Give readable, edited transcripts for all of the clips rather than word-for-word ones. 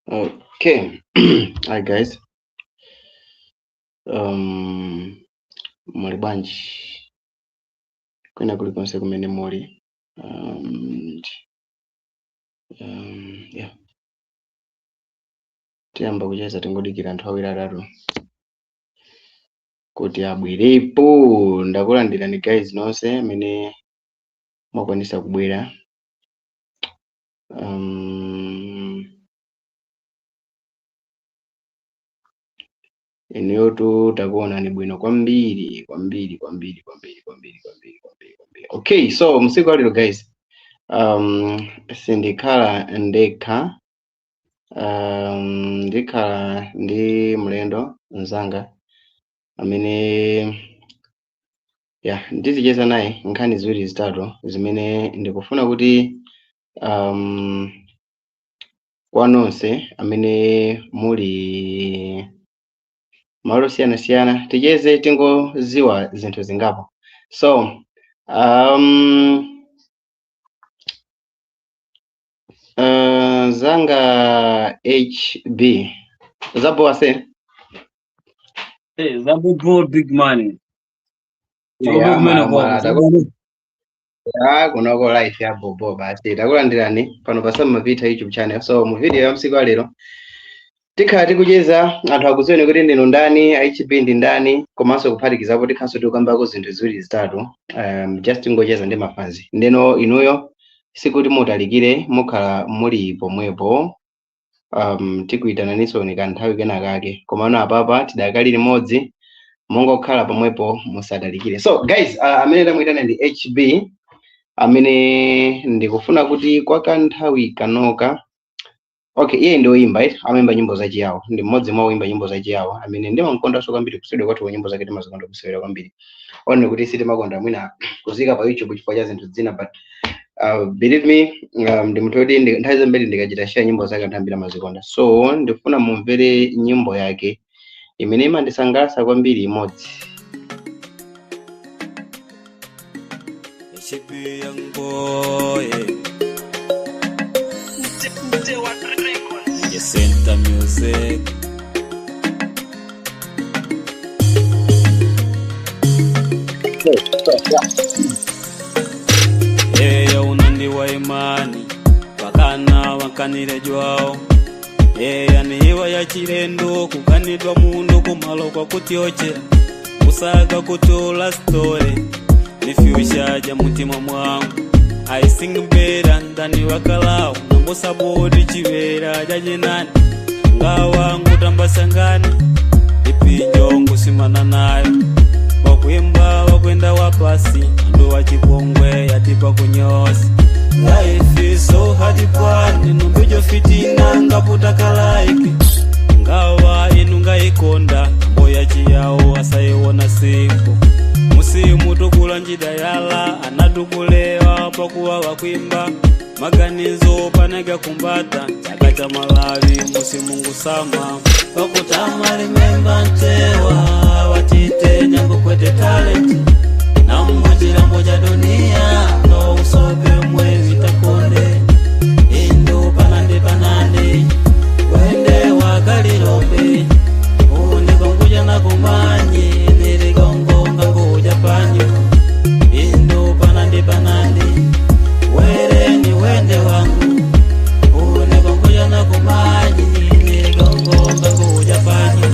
Okay. Hi guys. Muli bwanji kwina kulikonse kumene muli. Yeah. Tiyamba kucheza tingodikira nthawi itatu kuti abwerepo. Ndakulandirani guys nonse amene mwakwanisa kubwera. Ineyotu takuonani bwino kwambiri. Okay, so msiku alero guys, sindikhala ndekha, ndikhala ndi mlendo mzanga amene ndizicheza naye nkhani ziwiri zitatu zimene ndikufuna kuti kwa nonse amene muli malo siyana ticheze tingoziwa zinthu zingapo. So zanga HB zapo ase Zapo big money. Kunoko life ya bobo basi takulandirani pano pa Sam Mavita YouTube channel. So mu video ya msiku alero tikhala tikucheza anthu akuzione kuti ndinu ndani, HB ndi ndani, komanso kuphatikizapo tikhanso tikukambako zinthu ziwiri zitatu, just ngocheza ndi mafanzi. Ndeno inuyo sikuti mutalikire mukhala muli pomwepo, tikuitananinso nthawi kenakake, komano apapa tidakali limodzi mungokhala pomwepo musadalikire. So guys, amene ndamuyitana ndi HB amene ndikufuna kuti kwa kanthawi kanoka, okay, iye ndi woimba amaimba nyimbo zachiyawo, ndi mmodzi mwa woimba nyimbo zachiyawo amene ndimamukondanso kwambiri kusewera kwathu nyimbo zake timazikonda kusewera kwambiri. One kuti sitimakonda mwina kuzika pa YouTube chifukwa cha zinthu zina, but believe me, ndi munthu woti nthawi zambiri ndikachita share nyimbo zake anthu ambiri amazikonda. So ndifuna mumvere nyimbo yake imene imandisangalatsa kwambiri imodzi. Center music. Eya unandiwa imani wakana wakanire jwao. Eya niwa ya chilendo kukanidwa mundu kumalo kwa kutiochera kusaga kutola story ni future ja mutima mwangu. I sing better ndani wakalao nambosa bodi chivera jajinani ngawangu tambasangani ipinjongu simana nayo wakuimba wakwenda wapasi ndo wachipongwe yatipa kunyosi. Life is so hard pani numbijo fitina ngaputa kalaiki ngawa inunga ikonda mboya chiyawo asaiwona simpo musimu tukula njida yala anatukulewa pakuwa wakwimba maganizo panega kumbata chaka cha Malawi musimungu sama wakutama remember ntewa watite nyango kwete talent na mmoja dunia no usobe mwe vitakonde indo panande wende wakalilobe unikonguja na kumanyi niligongonga ngoja panyo indo panande were ni wende wangu unikonguja na kumanyi niligongonga ngoja panyo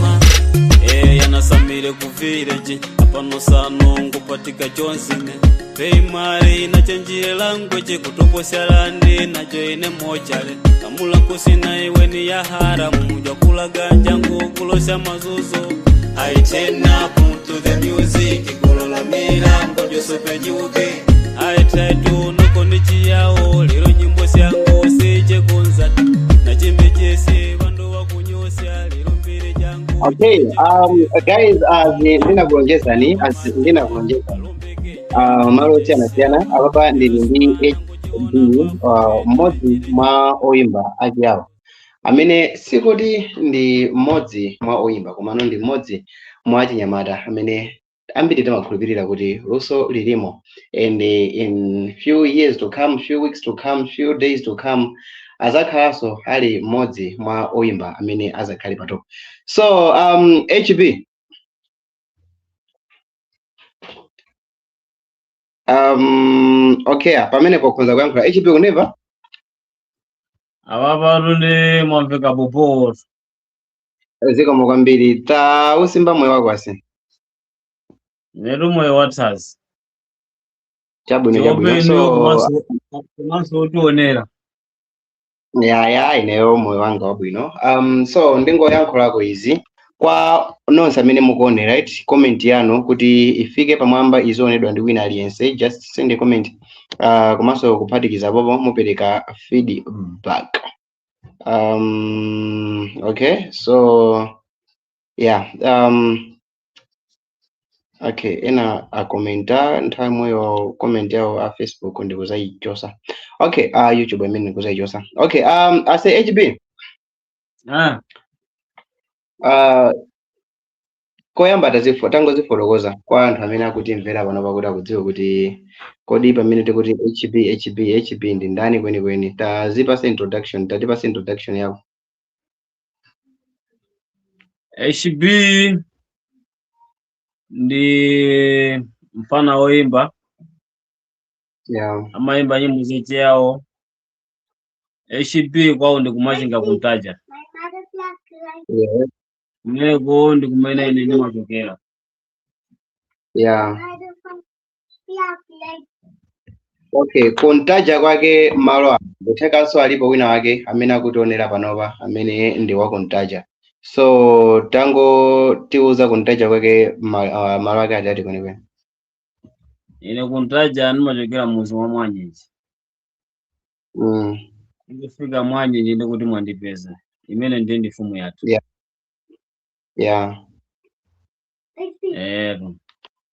yanasamire kuvileji apano sano ngupatika chonsine peimari na chenjire language kutoposya landi na joine mochale kamula kusina iwe ni ya haramu muja kulaganja kulosya mazuzo. I turn up to the music kolola milango josope juke. I try to noko nichi yao lero nyimbo syango seje konzati na chimbe chese vandu wakunyosya lero mbire jangu. Okay, guys, ndinakuonjeza malo siyana apapa ndili ndi HB, mmodzi mwa oimba achiyawo amene sikuti ndi mmodzi mwa oimba komano ndi mmodzi mwa achinyamata amene ambiri timakhulupirira kuti luso lilimo, and in few years to come, few weeks to come, few days to come azakhalanso ali mmodzi mwa oyimba amene azakhale pa top. So HB, okay, pamene pokhonza kuyankhula HB uneva Awapatu ndi mwamveka popoto. zikomo kwambiri, ta usimba moyo wako asi Netu moyo wathazi. chabwino so komanso otionera. ya ineyo moyo wanga wabwino. So ndingoyankhulako izi kwa nonse amene mukuone, right, comment yanu kuti ifike pamwamba izionedwa ndi wina aliyense, just send a comment, komanso kuphatikiza popo mupereka feedback. Okay, so yeah, okay, ena akomenta nthawi moyo comment yawo a Facebook ndikuzayichosa. Okay, YouTube amene ndikuzayichosa. Okay, ase HB, koyamba tangozifotokoza kwa anthu amene akutimvera pano pakuti akudziwa kuti kodi pamene tikuti HB ndi ndani kwenikweni. Tatipase introduction yako. HB ndi mfana woimba, Yeah. amayimba nyimbo zecheyawo. HB kwawo ndi kumachinga kuntaja. Yeah. Kumeneko ndi kumene ine ndimachokera. Yeah. Okay, kuntaja kwake malo ano kuthekanso alipo wina wake amene akutionera panopa amene ndi wakuntaja. So tangotiuza kuntaja kwake malo ake ati kwenikweni. Ine kuntaja ndimachokera muzi wa Mwanyeji. Ndifika Mwanyeji ndikuti mwandipeza. Imene ndiye ndi mfumu yathu. Yeah. Yeah.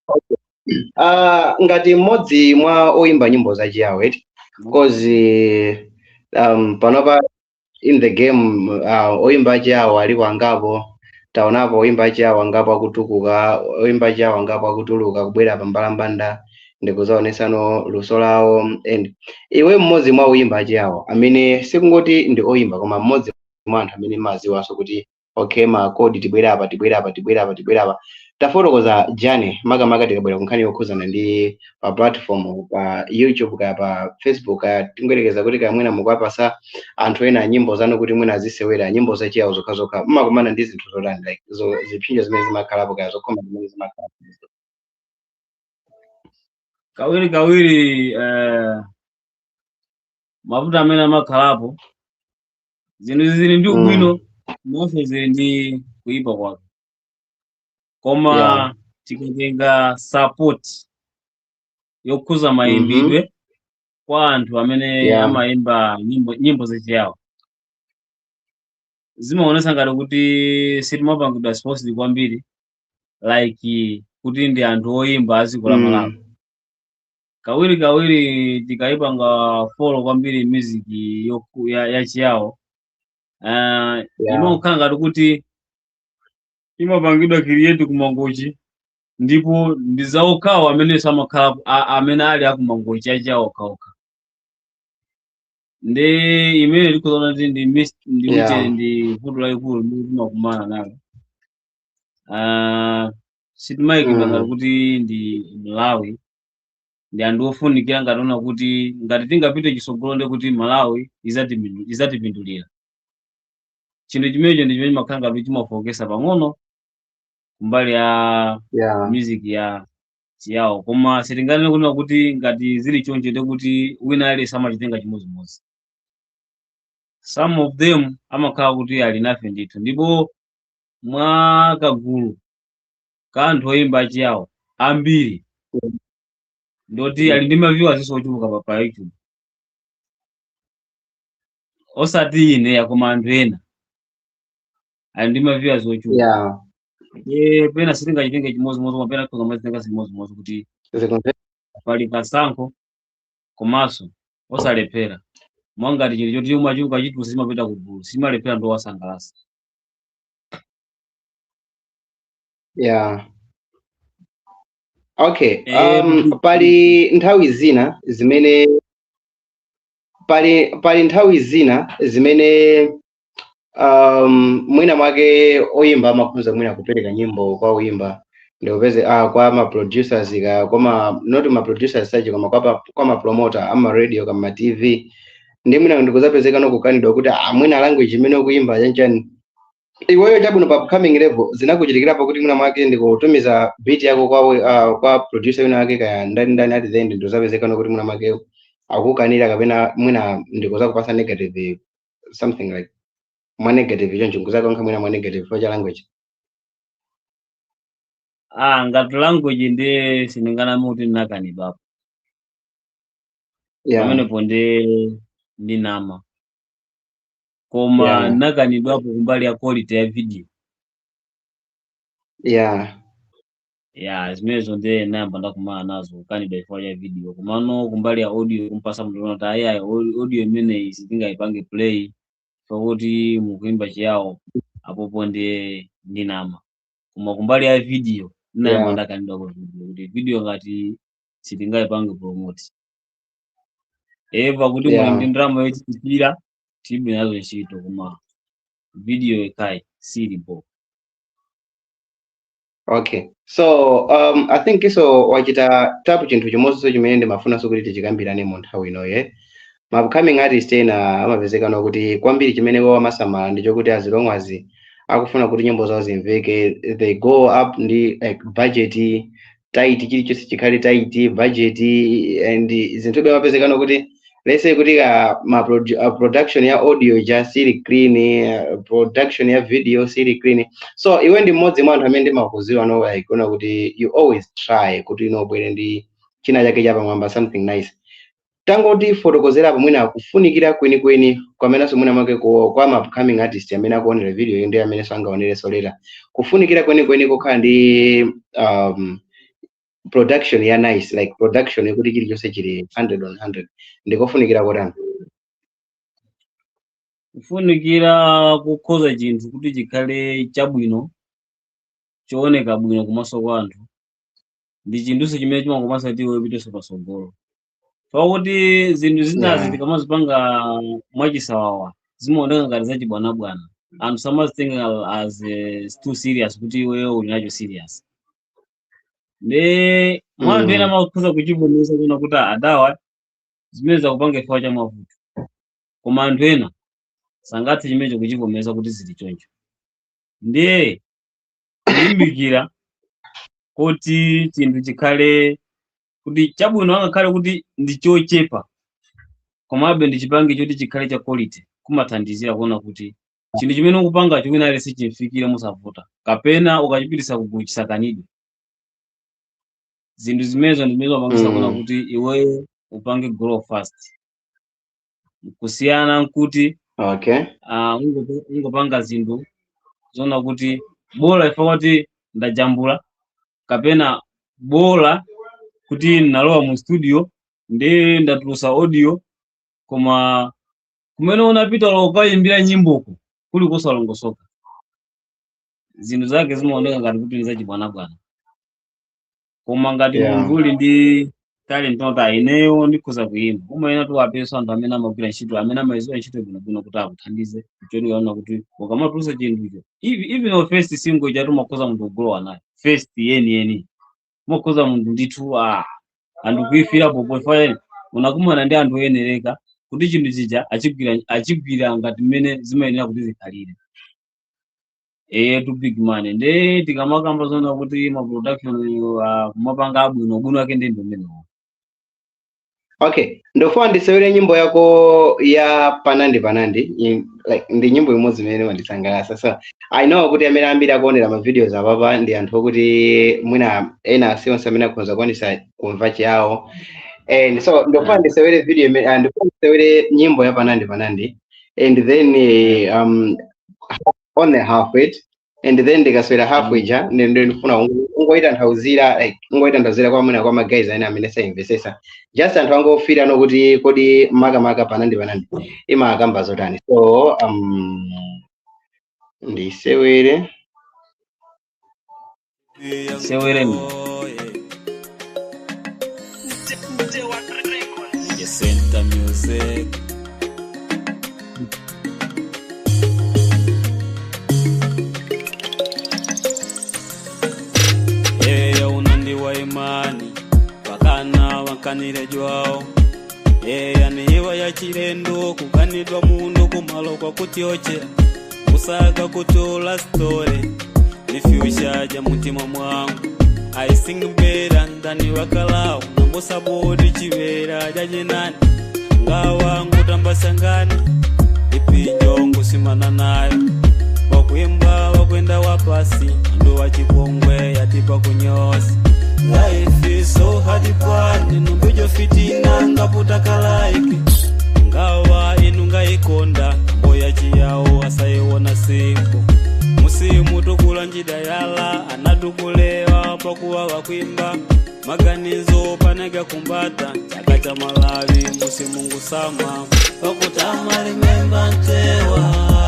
Okay. Ngati mmodzi mwa oyimba nyimbo zachiyawo, right? Because panopa in the game oyimba achiyawo alipo angapo, taonapo oyimba achiyawo angapo akutukuka, oyimba achiyawo angapo akutuluka kubwera pa mbalambanda ndikuzaonesano luso lawo. And iwe mmodzi mwa oyimba achiyawo amene sikungoti ndi oyimba koma mmodzi mwa anthu amene maziwanso kuti okay, makodi tibwera apa tafotokoza jane makamaka tikabwera kunkhani yokhuzana ndi pa platform pa YouTube ka pa Facebook tingwerekeza kuti kamwena mukwapasa anthu ena nyimbo zanu kuti mwina azisewera nyimbo zachiyawo zokhazokha mmakumana ndi zinthu zotani, like ziphinjo zimene zimakhalapo kaya zokhoma zimene zimakhalapo. Kawiri mavuto amene amakhalapo zinthu zili ndi ubwino monse zili ndi kuyipa kwake. Koma tikatenga support yokhuza mayimbidwe kwa anthu amene amayimba nyimbo zachiyawo, zimaonesa ngati kuti sitimapangidwa supposed kwambiri like kuti ndi anthu oyimba aziko la Malawi. Kawiri tikayipanga follow kwambiri music yachiyawo, imakhala ngati kuti imapangidwa create kumangochi, ndipo ndi zaokhawo amene samakhala amene ali akumangochi achiyawo okhaokha. Ndi imene tikuona kuti ndi vuto lalikulu limene timakumana nalo. Sitimayikidwa ngati kuti ndi Malawi ndi anthu ofunikira ngationa kuti ngati tingapite chisogolo ndi kuti Malawi izatipindulira. Chinthu chimenecho ndi chimene makhala ngati chimafokesa pang'ono kumbali ya music ya chiyawo, koma sitinganene kunena kuti ngati zili choncho ndi kuti wina aliyense amachitenga chimodzimodzi. Some of them amakhala kuti ali nafe ndithu, ndipo mwa kagulu ka anthu oyimba achiyawo ambiri ndoti ali ndi maviewers ochuluka pa YouTube. Osati ine koma anthu ena ali ndi maviewers ochuluka. Pena sitingachitenge chimodzimodzi koma pena tikhoza mazitenga chimodzimodzi kuti pali kasankho komanso osalephera. Mwangati chinthu choti umachuluka chinthu simapita kugulu simalephera ndo wasangalasa. Okay, pali nthawi zina zimene pali nthawi zina zimene mwina mwake oyimba amakhoza mwina kupereka nyimbo kwa oyimba ndiupeze kwa ma producers not ma producers sachi koma kwa ma promoter ama radio kama TV ndi mwina ndikuzapezeka no kukanidwa kuti mwina language imene ukuyimba chanchani iweyo chabwino pa upcoming level zinakuchitikirapo kuti mwina mwake ndikutumiza beat yako kwa producer wina wake kaya ndani at the end ndikuzapezeka no kuti mwina mwake akukanira kapena mwina ndikuzakupasa negative something like mwa negative choncho nkuzakankha mwina mwa negative for language ngati language ndi siningana kuti nakanibapo pamenepo ndi nama koma nakanidwapo kumbali ya quality ya video zimenezo ndi namba ndakumana nazo kukanidwa ifo ya video komano kumbali ya audio kumpasa mtu kuti ayi audio imene sitingayipange play pakuti mukuimba chiyawo apopo ndi nama koma kumbali ya video namba ndakanidwa kuti video ngati sitingayipange promote pakuti muli ndi ndalama yochitira tibe nazo ntchito koma video ikai silipo. Okay, so I think so wachita tapu chinthu chimodzi chimene ndimafuna kuti tichikambirane mu nthawi ino ma upcoming artist ena amapezeka no kuti kwambiri chimene wao amasamala ndicho kuti as long as akufuna kuti nyimbo zawo zimveke they go up ndi like budget tight chilichonse chikhale tight budget and zinthu amapezeka no kuti let's say kuti production ya audio just really clean, production ya video really clean. So iwe ndi mmodzi mwa anthu amene ndimakuziwa no like kuna kuti you always try kuti bwere ndi china chake chapa mwamba something nice. Tangoti fotokozera pamwina kufunikira kweni kwamene somwina mwake kwa ma upcoming artist amene akuonera video ndi amene sangaonere solera kufunikira kweni kokhala ndi production ya nice like production yekuti chilichonse chili 100 on 100 ndikofunikira kotani kufunikira kukhoza chinthu kuti chikhale chabwino chooneka bwino kumaso kwa anthu ndi chinthu chimene chimakomasa kuti iwe upite patsogolo pakuti zinthu zinazi tikamazipanga mwachisawawa zimaoneka ngati zachibwanabwana anthu samazitenga as too serious kuti iwe uli nacho serious ndi mwanthu ena amakhoza kuchivomesa kuna kuti adawa zimene zakupanga ifo cha mavuto koma anthu ena sangathe chimenecho kuchivomesa kuti zili choncho ndiye kulimbikira kuti chinthu chikhale kuti chabwino angakhale kuti ndi chochepa komabe ndichipange choti chikhale cha quality kumathandizira kuona kuti chinthu chimene ukupanga chowina ali sichimfikire musavuta kapena ukachipitisa kuchisakanidwe zinthu zimenezo ndimezo mangisa kuona kuti iwe upange grow fast kusiyana nkuti ungopanga zinthu zona kuti bora ifa kuti ndajambula kapena bora kuti nalowa mu studio ndi ndatulusa audio koma kumene unapita lokayimbira nyimboko kuli kosalongosoka zinthu zake zimaoneka ngati kuti ni zachibwanabwana koma ngati munthu uli ndi talent nota ineyo ndikhoza kuyimba umayena tu apeso anthu amene amagwira ntchito amene amayiziwa ntchito bwinobwino kuti akuthandize choti uyaona kuti ukamatulusa chinthu icho even o first single chatu makhoza munthu kugrowa nayo first yeni makhoza munthu ndithu anthu kuifira popo ifayeni unakumana ndi anthu oyenereka kuti chinthu chija achigwira ngati mmene zimayenera kuti zikhalire to big man ndi tikamakamba zona kuti ma production kumapanga abwino ake ndi ndomenewo. Okay, ndofuna ndisewere nyimbo yako ya panandi like ndi nyimbo imodzi imene mandisangalatsa so I know kuti amene ambiri akuonera ma videos apapa ndi anthu okuti mwina ena sionse amene akhoza kuonesa kumva chiyawo and so ndofuna ndisewere video ndofuna ndisewere nyimbo ya panandi and then on the halfway and then ndikaswera halfway ja ndifuna ungoita nthauzira like ungoita nthauzira kwa mwina kwa guys ena amene saimvesesa just anthu angofira no kuti kodi maka panandi imakamba zotani so ndisewere Center Music. Eya unandiwa imani vakana vakanire jwao. Eya niwa ya chilendo kukanidwa mundu kumalo kwa kutiochera kusaka kutola story ni future ja mutima mwangu. I sing better ndani wakalao nambosa bodi chivera jajinani ngawa ngutambasangani ipinjongo simana nayo wakuimba wakwenda wapasi ndo wachipongwe yatipa kunyosi. Life is so hard pani numbujo fitina ngaputa kalaiki ngawa inunga ikonda mboya chiyao asaiwona simpo musimu tukula njida yala anatukulewa pakuwa wakwimba maganizo panega kumbata chaka cha Malawi musimu ngusama wakutama remember ntewa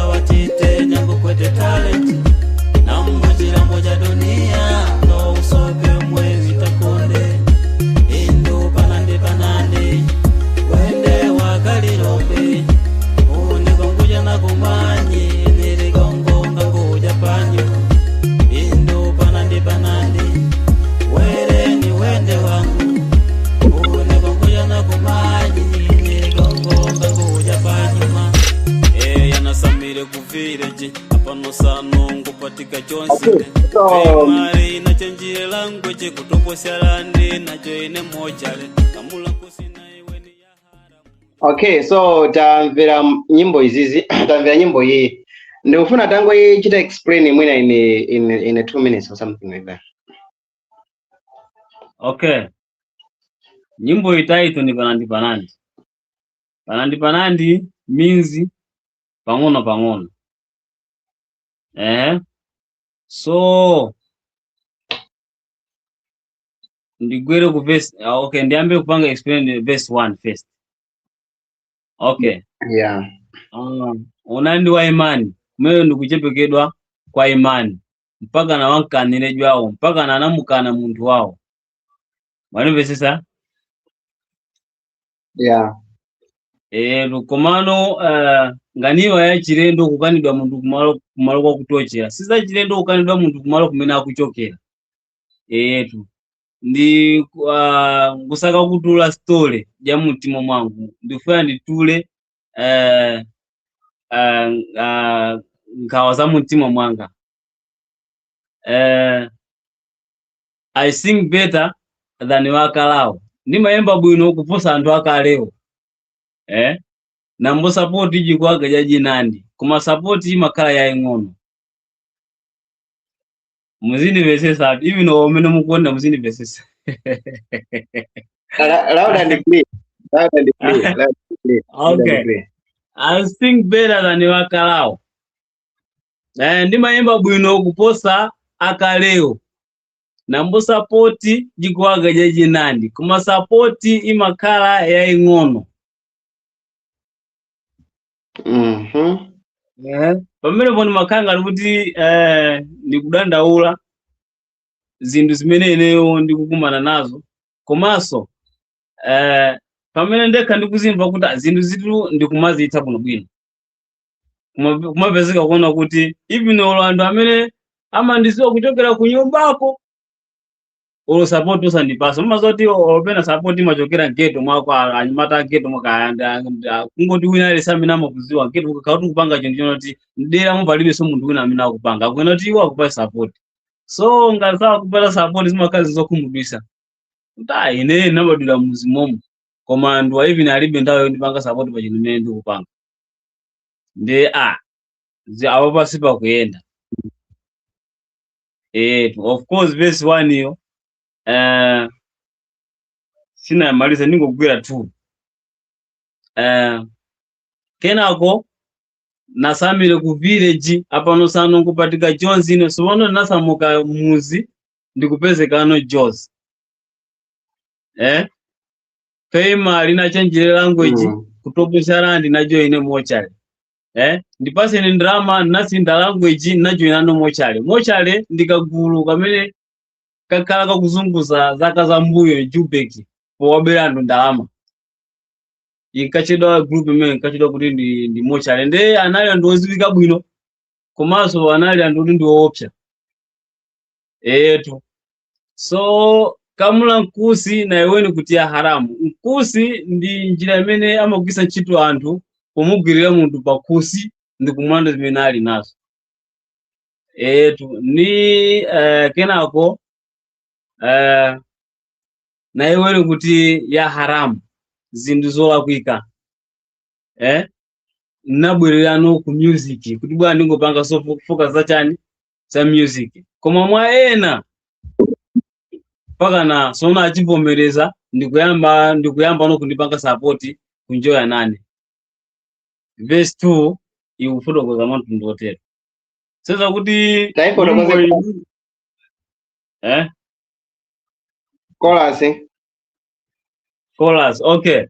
watite nyango kwete talent na mbojira moja dunia no usope mwezi takonde indo panande wende wakalirope uniko nguja na kumanyi niligongo nguja panyo indo panande were ni wende wangu uniko nguja na kumanyi niligongo nguja panyo yanasamire kuvireje apano sano ngupatika chonsi mari na chenjire language kutoposya landi na joine mochale kamula kusina iwe ni ya haramu. Okay, so tamvera nyimbo izizi tamvera nyimbo hii ndikufuna tango hii chita explain mwina in 2 minutes or something like that. Okay, nyimbo itaito ni panandi means pang'ono so ndigwere ku verse okay ndiambe kupanga explain verse 1 first. Okay, Yeah. Unandiwa imani mweyo ndikuchepekedwa kwa imani mpaka na wankanire jwao mpaka na namukana muntu wao mwanivesesa. Yeah. Lukomano nganiwa ya chilendo kukanidwa muntu kumalo kwa kutochera siza chilendo kukanidwa muntu kumalo kumena akuchokera tu ndi ngusaka kutula story ja mutima mwangu ndifuna nditule ngawa za mutima mwanga. I sing better than wakalao ndimayemba bwino kuposa anthu akaleo nambo support iji kwaga jaji nandi kuma support imakhala yaing'ono muzini vesesa even omene mukonda muzini vesesa. Loud and clear. Okay, I sing better than wakalao ndimayemba bwino kuposa akaleo nambo support jikwaga jaji nandi kuma support imakhala yaing'ono. Pamene poni makanga kuti ndikudandaula zinthu zimene ineyo ndikukumana nazo komanso pamene ndekha ndikuzimva kuti zinthu zitu ndikumazitha bwinobwino kumapezeka kuona kuti even anthu amene amandiziwa kuchokera ku nyumbako olo support osandipasa mazoti opena support machokera geto mwako anyamata geto mwakayanda kungoti wina ile samina makuziwa geto ukakauti kupanga chinthu chonoti ndera mupalibe so munthu wina amene akupanga akuti iwo akupa support so ngazawa kupata support zimakazi zokhumudwisa kuti ine nabadula muzimomo koma anthu even alibe ndawo ndipanga support pa chinthu chimene ndikupanga ndi awo pasi pakuyenda. Of course verse 1 iyo sina maliza ningogwira 2 kenako nasamile ku village apano sano nkupatika Jones ino sono nasamuka muzi ndikupezekano Jones Fema lina change language kutopesha randi na join mochale ndipase ni drama nasinda language na join no mochale ndikagulu kamene kakala kakuzunguza zaka za mbuyo Jubeki powabera anthu ndalama. Inkachedwa group imene inkachedwa kuti ndi mochale. Nde anali anthu oziwika bwino, komanso anali anthu kuti ndi woopsa. Etu. So kamula Nkusi na iweni kuti ya haramu. Nkusi ndi njira imene amagwisa ntchito anthu pomugwirira munthu pa Nkusi ndi kumwanda zimene ali nazo. Etu ni kenako na iweni kuti ya haramu zinthu zolakwika. Nabwererano ku music kuti bwana ndingopanga so focus za chani za music. Koma mwa ena pakana sona achivomereza ndikuyamba no kundipanga support kunjoya nane. Verse 2 ikufotokoza manthu ndotero. Sasa kuti chorus, okay.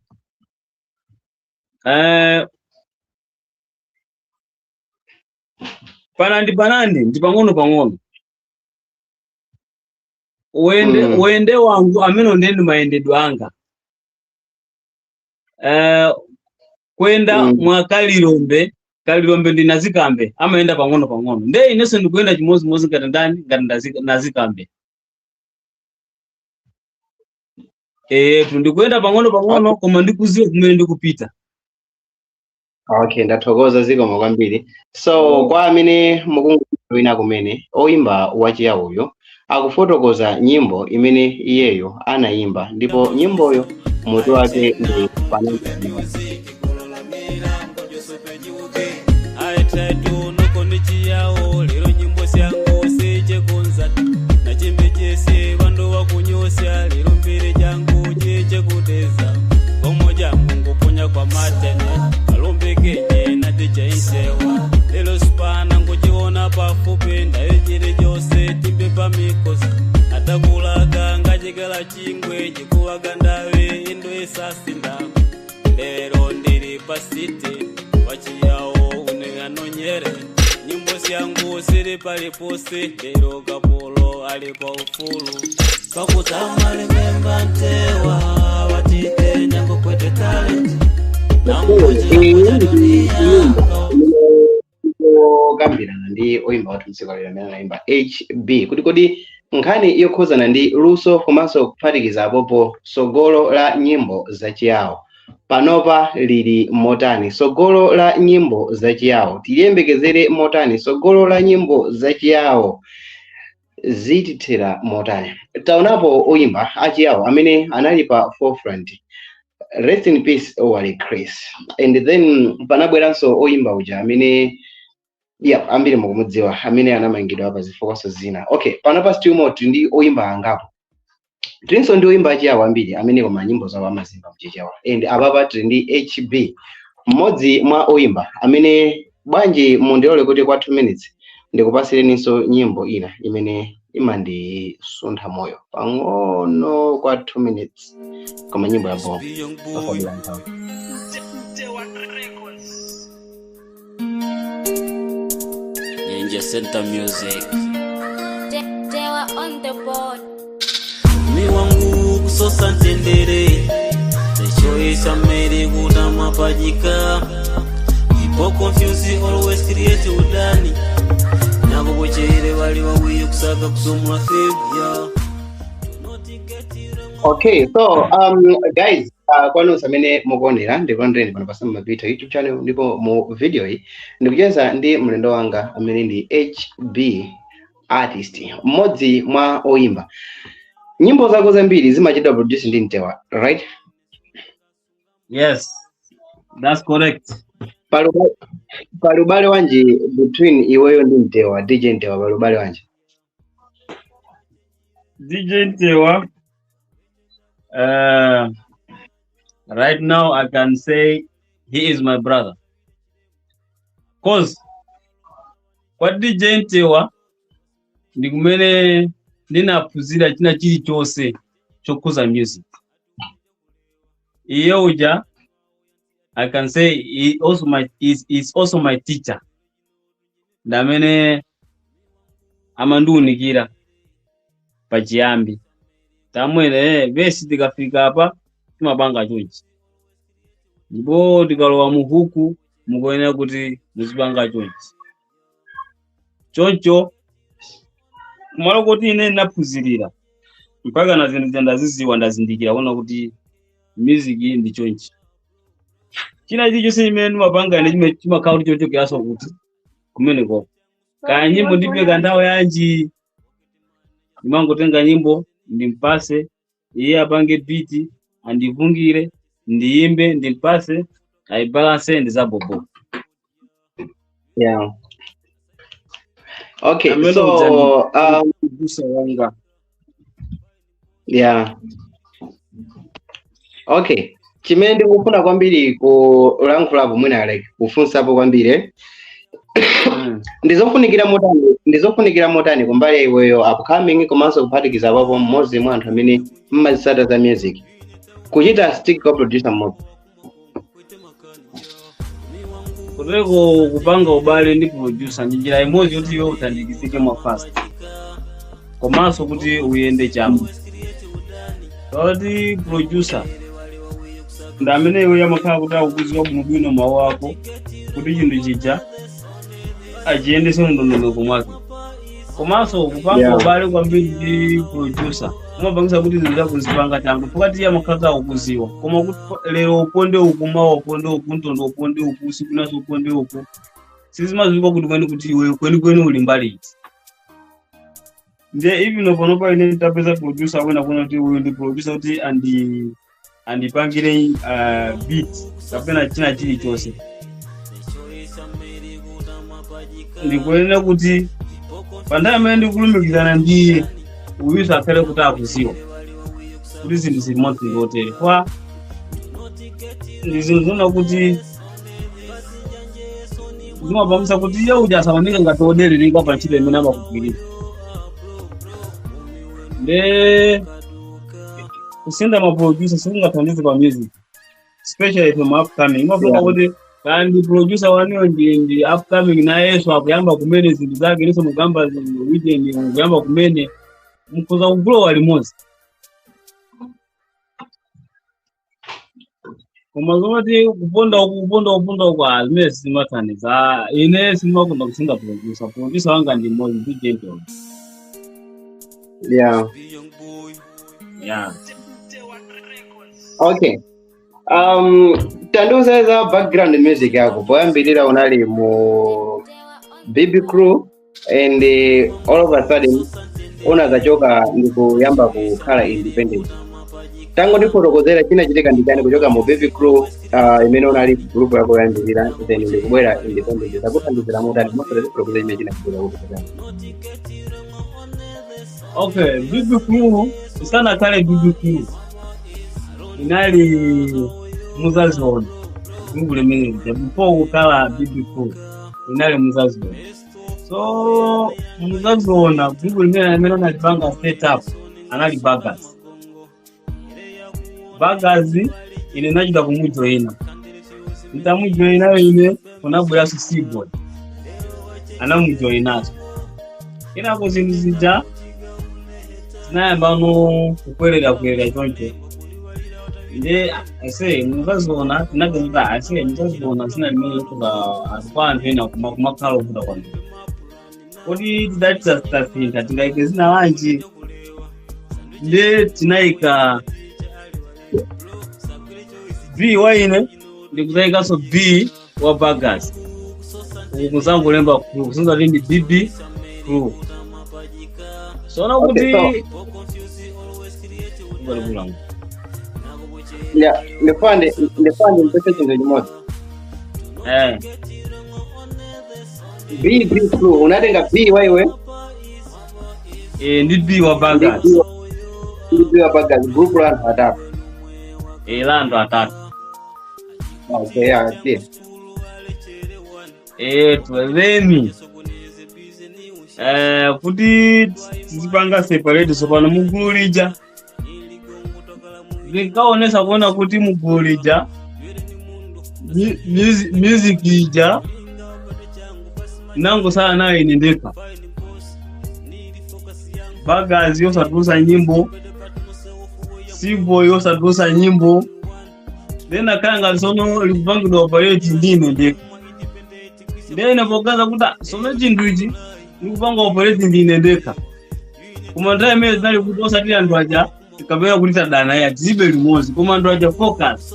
Panandi ndi pang'ono. Uende wangu amene ndi mayendedwe anga. Kwenda mwa Kalilombe ndi Nazikambe amaenda pang'ono. Nde inenso ndikuyenda chimozimozi ngati ndani ngati Nazikambe. Ndikuyenda pang'ono koma ndikuziwa kumene ndikupita. Okay, ndathokoza zikomo kwambiri. So kwa amene mukungwina kumene oyimba wachiya uyo akufotokoza nyimbo imene iyeyo anayimba, ndipo nyimboyo mutu wake ndi lelo spana ngojiona pafupi ndayojire jose timbe pamikosi atakulaga ngajegala chingwe jikuwaga ndawe indo esasinda lero ndiri pasite wachiyawo uneanonyere nyimbo syangu siri palipose lero kapolo ali pa ufulu pakutama lememba ntewa watite nyango kwete talent kambirana ndi oyimba watu msikalera amene anayimba HB kuti kodi nkhani yokhuzana ndi luso komanso kuphatikiza apopo sogolo la nyimbo zachiyawo panopa lili motani. Sogolo la nyimbo zachiyawo tiliyembekezere motani. Sogolo la nyimbo zachiyawo zitithera motani. Taonapo oyimba achiyawo amene anali pa forefront. Rest in peace Owale Chris. And then panabweranso oyimba uja amene ambiri mukumudziwa amene anamangidwa apa zifokoso zina. Okay, panapa still ndi oyimba angapo. Tilinso ndi oyimba achiyawo ambiri amene koma nyimbo zawo amazimba mchichewa. And apapa tili ndi HB, mmodzi mwa oyimba amene bwanji mundilole kuti kwa 2 minutes ndikupasireninso nyimbo ina imene imandisuntha moyo pang'ono kwa 2 minutes koma nyimbo ya bomba. Ninja Center Music. They were on the board. Mi wangu kusosa ntendere techoisa meri kuda mapajika ipo confuse always create udani nako bochere wali wawiri kusaka kusomula febia. Okay, so guys, kwanu samene mukuonera ndikondere pano pasama mapita YouTube channel ndipo mu video hii ndikucheza ndi mlendo wanga amene ndi HB artist, mmodzi mwa oyimba. Nyimbo zako zambiri zimachedwa produce ndi Ntewa, right? Yes, that's correct. Palubale wanje between iweyo ndi Ntewa, DJ Ntewa, palubale wanje. DJ Ntewa, right now I can say he is my brother. Cause kwa DJ Ntewa ndikumene ndinaphunzira china chilichonse chokuza music. Iye uja I can say he is also my teacher. Ndamene amandiunikira pachiyambi. tamwene besi tikafika apa timapanga chonchi, ndipo tikalowa muhuku mukuyenera kuti muzipanga chonchi choncho. Kumalo kuti ine ndaphunzirira mpaka na zinthu ndaziziwa ndazindikira kuona kuti music ndi chonchi. China chilichonse chimene ndimapanga ine chimakhala kuti chochokeraso kuti kumeneko kaya nyimbo ndipeka ndawo yanji, ndimangotenga nyimbo ndimpase iye apange beat andivungire ndiyimbe ndimpase aibalance ndizabobo. Yeah. Okay, so yeah. Okay, chimene ndikufuna kwambiri kulankhulapo mwina like kufunsapo kwambiri ndizofunikira motani kumbali iweyo upcoming komanso kuphatikiza papo mmodzi mwa anthu amene mmazisata za music kuchita stick producer mode kuteko kupanga ubale ndi producer ndi njira imodzi kuti iwe utandikizike mwa fast komanso kuti uyende chamo. Kuti producer ndi amene iwe yamakhala kuti akukuziwa bwinobwino mawu ako kuti chinthu chija achiyendese mndondomeko mwake. Komanso kupanga ubale kwambiri ndi producer umapangisa kuti zinthu zako zipanga changu pakati yamakhala akukuziwa, koma kuti lero uponde uku mawa uponde uku ntondo uponde uku usiku naso uponde uku sizimaziwa kuti iwe kweni uli mbali iti. Nde hivi noponopa ine nitapeza producer wena kuna kuti uyu ndi producer kuti andipangire beat kapena china chilichonse. Ndikuyenera kuti pandaya amene ndikulumikizana ndiye uyusa akhale kuti akuziwa kuti zinthu zimodzi ngotere kwa ndizozona kuti zimapangisa kuti iye uja asaoneke ngati odeleleka pa ntchito imene amakugwirira. Nde kusenda maproducer sikungathandize pa music especially from upcoming. Imafuna kuti kandi producer waniyo ndi upcoming nayeso akuyamba kumene zinthu zake niso mugamba weekend mukuyamba kumene mukhoza kugrowa limodzi. Koma zomati kuponda uku zimene sizimathandiza. Ine simakunda kusinga producer wanga ndi mmodzi ndi gentle. Yeah. Okay. Tanduza za background music yako poyambirira unali mu BB Crew and all of a sudden unazachoka ndikuyamba kukhala independent. Tango ndifotokozera china chitika ndikani kuchoka mu BB Crew imene unali group yako yambirira then ndikubwera independent. Takuthandizira motani mosera ndifotokozera imene china chitika kuti. Okay, BB Crew sana kale BB Crew inali Muzazona ngule mene before ukala BB Crew inali Muzazona. So Muzazona ngule mene na setup anali Bagazi ine najida kumujoina nitamujoina ine unabula Seaboard anamujoina ina kuzindizija na bano kukwelera choncho. Nde ase Muzazona tinagenda ase Muzazona sina limene kuba atwantu ena kumakhala kuda kwanu kodi tidachita stafinta tingaike zina wanji. Nde tinaika B waine ndikuzaika so B wa Bagazi ukuzangu lemba Crew kusunza lindi BB Crew. So na kuti ngalibulangu Yeah, nifande mpese chinzo chimoja. BB Crew unatenga B wewe? Ndi B wa Bagazi. B wa Bagazi group la atatu. Lando atatu. Okay, yeah, clear. Tweleni kuti tizipanga separate so pano mugulija ndikaonesa kuona kuti mugulija music ija nango sana nayo inendeka Bagazi yosatusa nyimbo C-boy osatusa nyimbo then akanga sono likupangidwa operate ndine ndeka then pokaza kuta sono chinthu ichi likupanga operate ndine ndeka koma nthawi imene zinali kuti osati anthu aja kapena kuti tadana ya tizibe limodzi koma anthu aja focus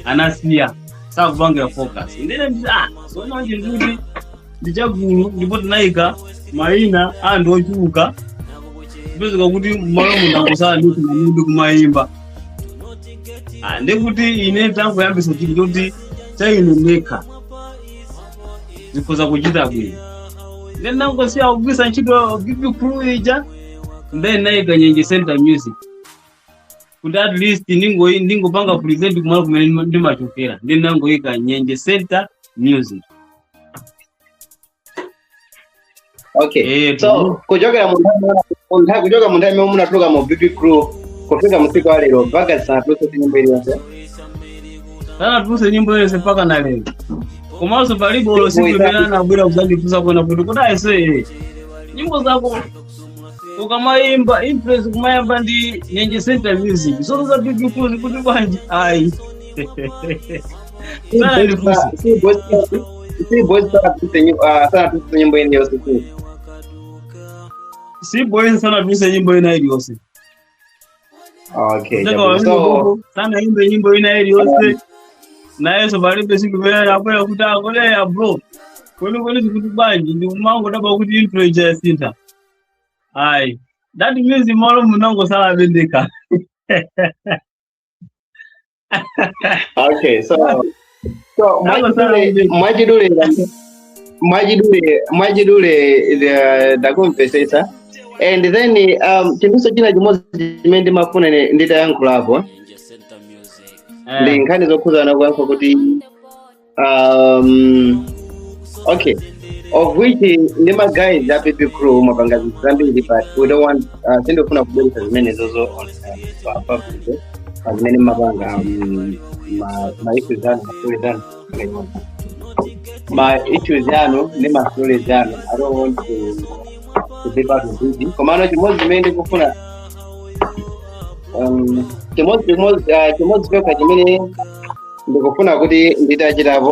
anasiya sakupanga focus ndine sono chinthu ichi ndichagulu ndipo tinayika mayina anthu ochuluka kupezeka kuti malo munangosala ndikuti mamudu kumayimba ndekuti ine tangoyambisa chinthu choti chaine ndekha zikhoza kuchita bwino then nangosiya kugwisa ntchito BB Crew ija then nayika Nyenje Center Music kuti at least ndingopanga present kumalo kumene ndimachokera then nangoyika Nyenje Center Music. Okay, so kuchokera mundani mwe munatuluka mu BB Crew kufika musiku wa lero mpaka sana tuwese nyimbo iliyonse sana tuwese nyimbo iliyonse mpaka na lero komanso palipo ulo siku imene anabwera kuzandifunsa kwena kuti kudayese nyimbo zako ukamayimba influence kumayamba ndi Nyenje Center Music so za BB Crew kuti bwanji ayi sana ndifunsa C-boy sana tuwese nyimbo iliyonse tu C-boy sana tuwese nyimbo iliyonse. Okay, so sana imbe nyimbo iliyonse na yeso palibe siku imene anabwera kuti akole ya bro kwene kuti bwanji ndi kumango daba kuti influence ya sinta ayi that means malo munangosala bendeka. Okay, so mwajidule ndakumpesesa and then chinduso china chimodzi chimene ndimafuna nditayankhula apo ndi nkhani zokhuzana kuyankha kuti okay of which ndi ma guys a BB Crew mapanga zambiri but we don't want sindofuna kubweresa zimene zozo public zimene mapanga ma issues anu ma issues anu ndi ma stories anu I don't want to be part of it komano chimodzi chimene ndikufuna chimodzi pekha chimene ndikufuna kuti nditachitapo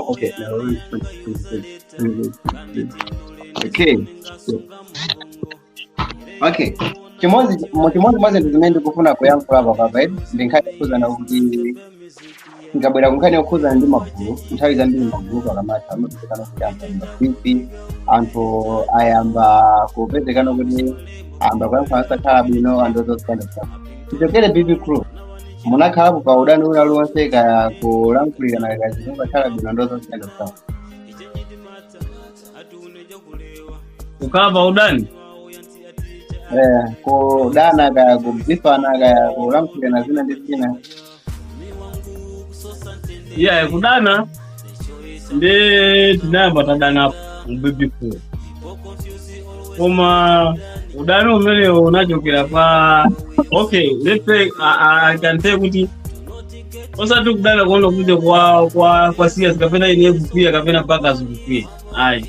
okay chimodzi zimene ndikufuna kuyankhula papa ndi nkhani yokhuzana kuti ngabwera kunkhani yokhuzana ndi magulu nthawi zambiri magulu akamati amapezekana kuti amba pipi anthu ayamba kupezekana kuti amba kuyankhula asakhala bwino and those kind of stuff tichokere BB Crew munakhalapo pa udani uliwonse kaya kulankhulirana kaya zinthu zakhala bwino and those kind of stuff ukhala pa udani kudana kaya kubifana kaya kulankhulirana zina ndi zina yeah kudana ndi tinayamba tadanapo mu BB Crew koma udani umene unachokera pa okay let's say I can say kuti osati kudana kuona kuti kwa serious kapena ine kupia kapena paka zikupia ayi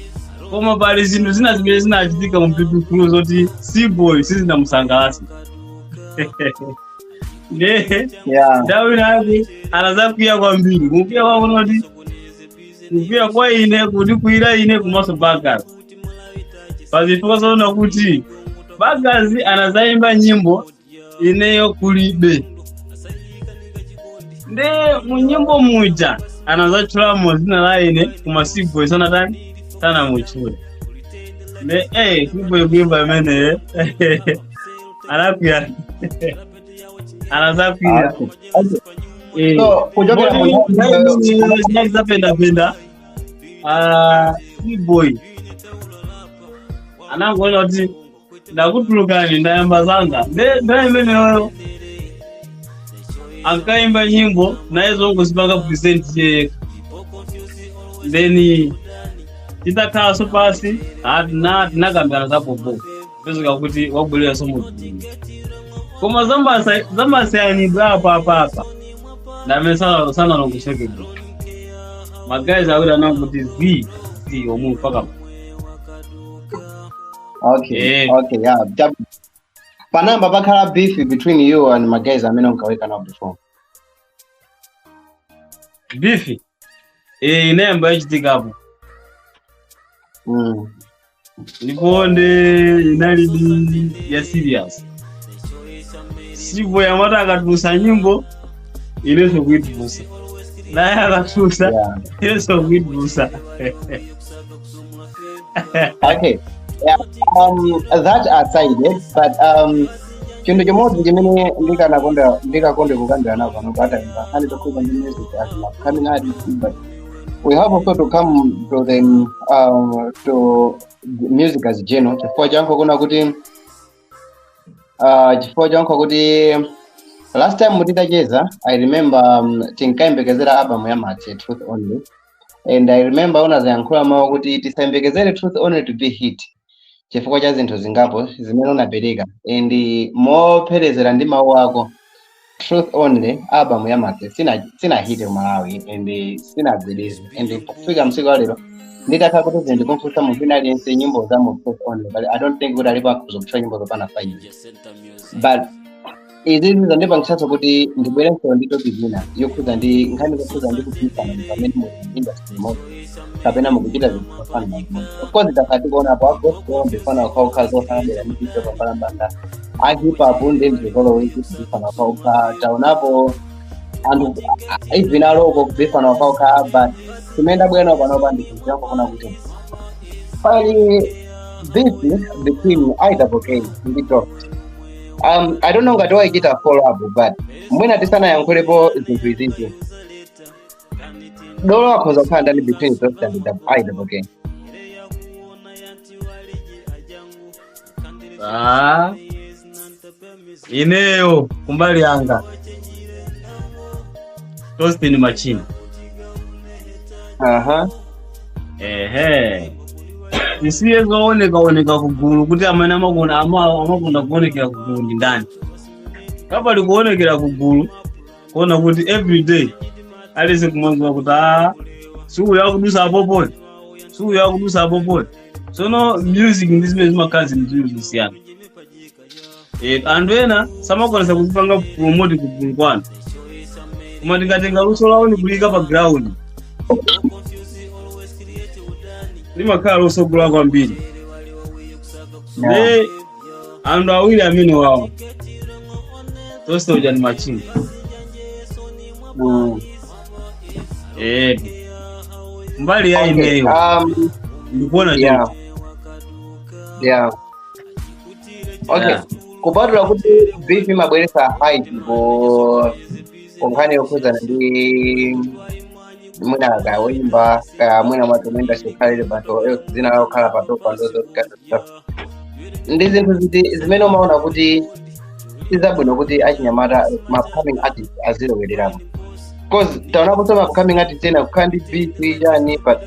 koma pali zinthu zina zimene zinachitika mu BB Crew zoti C-boy sizinamusangalatsa ndawi nake anazakuya kwambiri kupiya kwakuno kuti kupiya kwa ine kuti kuira ine kumaso bagazi pazifika saona kuti bagazi anazaimba nyimbo ineyo kulibe nde munyimbo muja anazachulamo zina la ine kuma C-boy sanatani sana muchule nde C-boy kuimba imene anakuya anazakuya zapenda C-boy anangoona kuti ndakutulukani ndayamba zanga ndaimeneyo akaimba nyimbo naye zongozipanga present yeka then titakhala so pasi tinakambirana zapopo pezeka kuti wabwelera somudzini koma zamasiyanidwa apa ndamene sanalongosokedwa magazi awiri anangokuti z omuntu paka okay yeah Panamba pakhala beef between you and my guys amene unkaweka nawo before. Beef inemba ichitikapo ndikonde inali ya serious sipo yamata akatusa nyimbo ileso kuitusa naye akatusa ileso kuitusa. Okay. Yeah. That aside, but chintu chimodzi chimene ndikakonde kukambira nawo pano patayimba ani tokuza ndi music as an upcoming artist, but we have also to come to them to music as general. Chifukwa chanko kuti last time mutitacheza I remember tinkayembekezera album ya Mathe Truth Only, and I remember unazayankhula mawu kuti tisayembekezere Truth Only to be hit chifukwa cha zinthu zingapo zimene unapereka, and mopherezera ndi mawu ako Truth Only album ya Mathe sina hit Malawi and sinagwedeza, and kufika msiku lero nditakha kuti zinthu kumfusa munthu ina aliyense nyimbo za mu Truth Only, but I don't think kuti alipo akuzopsa nyimbo zopana 5, but izi zandipangitsa kuti ndibwerenso ndi topic ina yokhuza ndi nkhani zokhuza ndi kuphisana pamene mu industry moto kapena mukuchita zinthu zofana. Of course takati kuona hapo ndifana kwa zofanana ndi kitu papalambanga ahipa bunde ndikolo wiki ndifana kwa taonapo andu ivina loko kubifana kwa but tumeenda bwana panopa ndikijango kuna kuti pali this between IWK ndi Dropped. I don't know ngati waikita follow up, but mwina tisana yankhulepo zinthu izinji dolo akhoza kukhala ndani between Dropped and IWK. Ineyo kumbali yanga Austin Machini. Isiye zooneka kugulu kuti amene amakunda kuonekera kugulu ndi ndani. Kapali kuonekera kugulu kuona kuti every day alize kumanzwa kuti suku yakudusa apopo. Sono music ndi zimene zimakazi ndi zisiyana. Anthu ena samakwanisa kuzipanga promote kugulu kwanu. Koma ndikatenga luso lawo ndi kulika pa ground. Limakhala losogola kwambiri. Ne anthu awiri amene wawo Austin Machini. Mbali ya ineyo ndikuona yeah. Okay. Kupatula kuti beef mabweresa height nkhani yokhuza ndi mwina kawoimba mwina matomenda shikhalire bantu zina lawo khala patopa ndozo ndi zinthu zimene umaona kuti sizabwino kuti achinyamata upcoming artist azilowererapo, because taonapo some upcoming artist ena kukhala ndi beef yani, but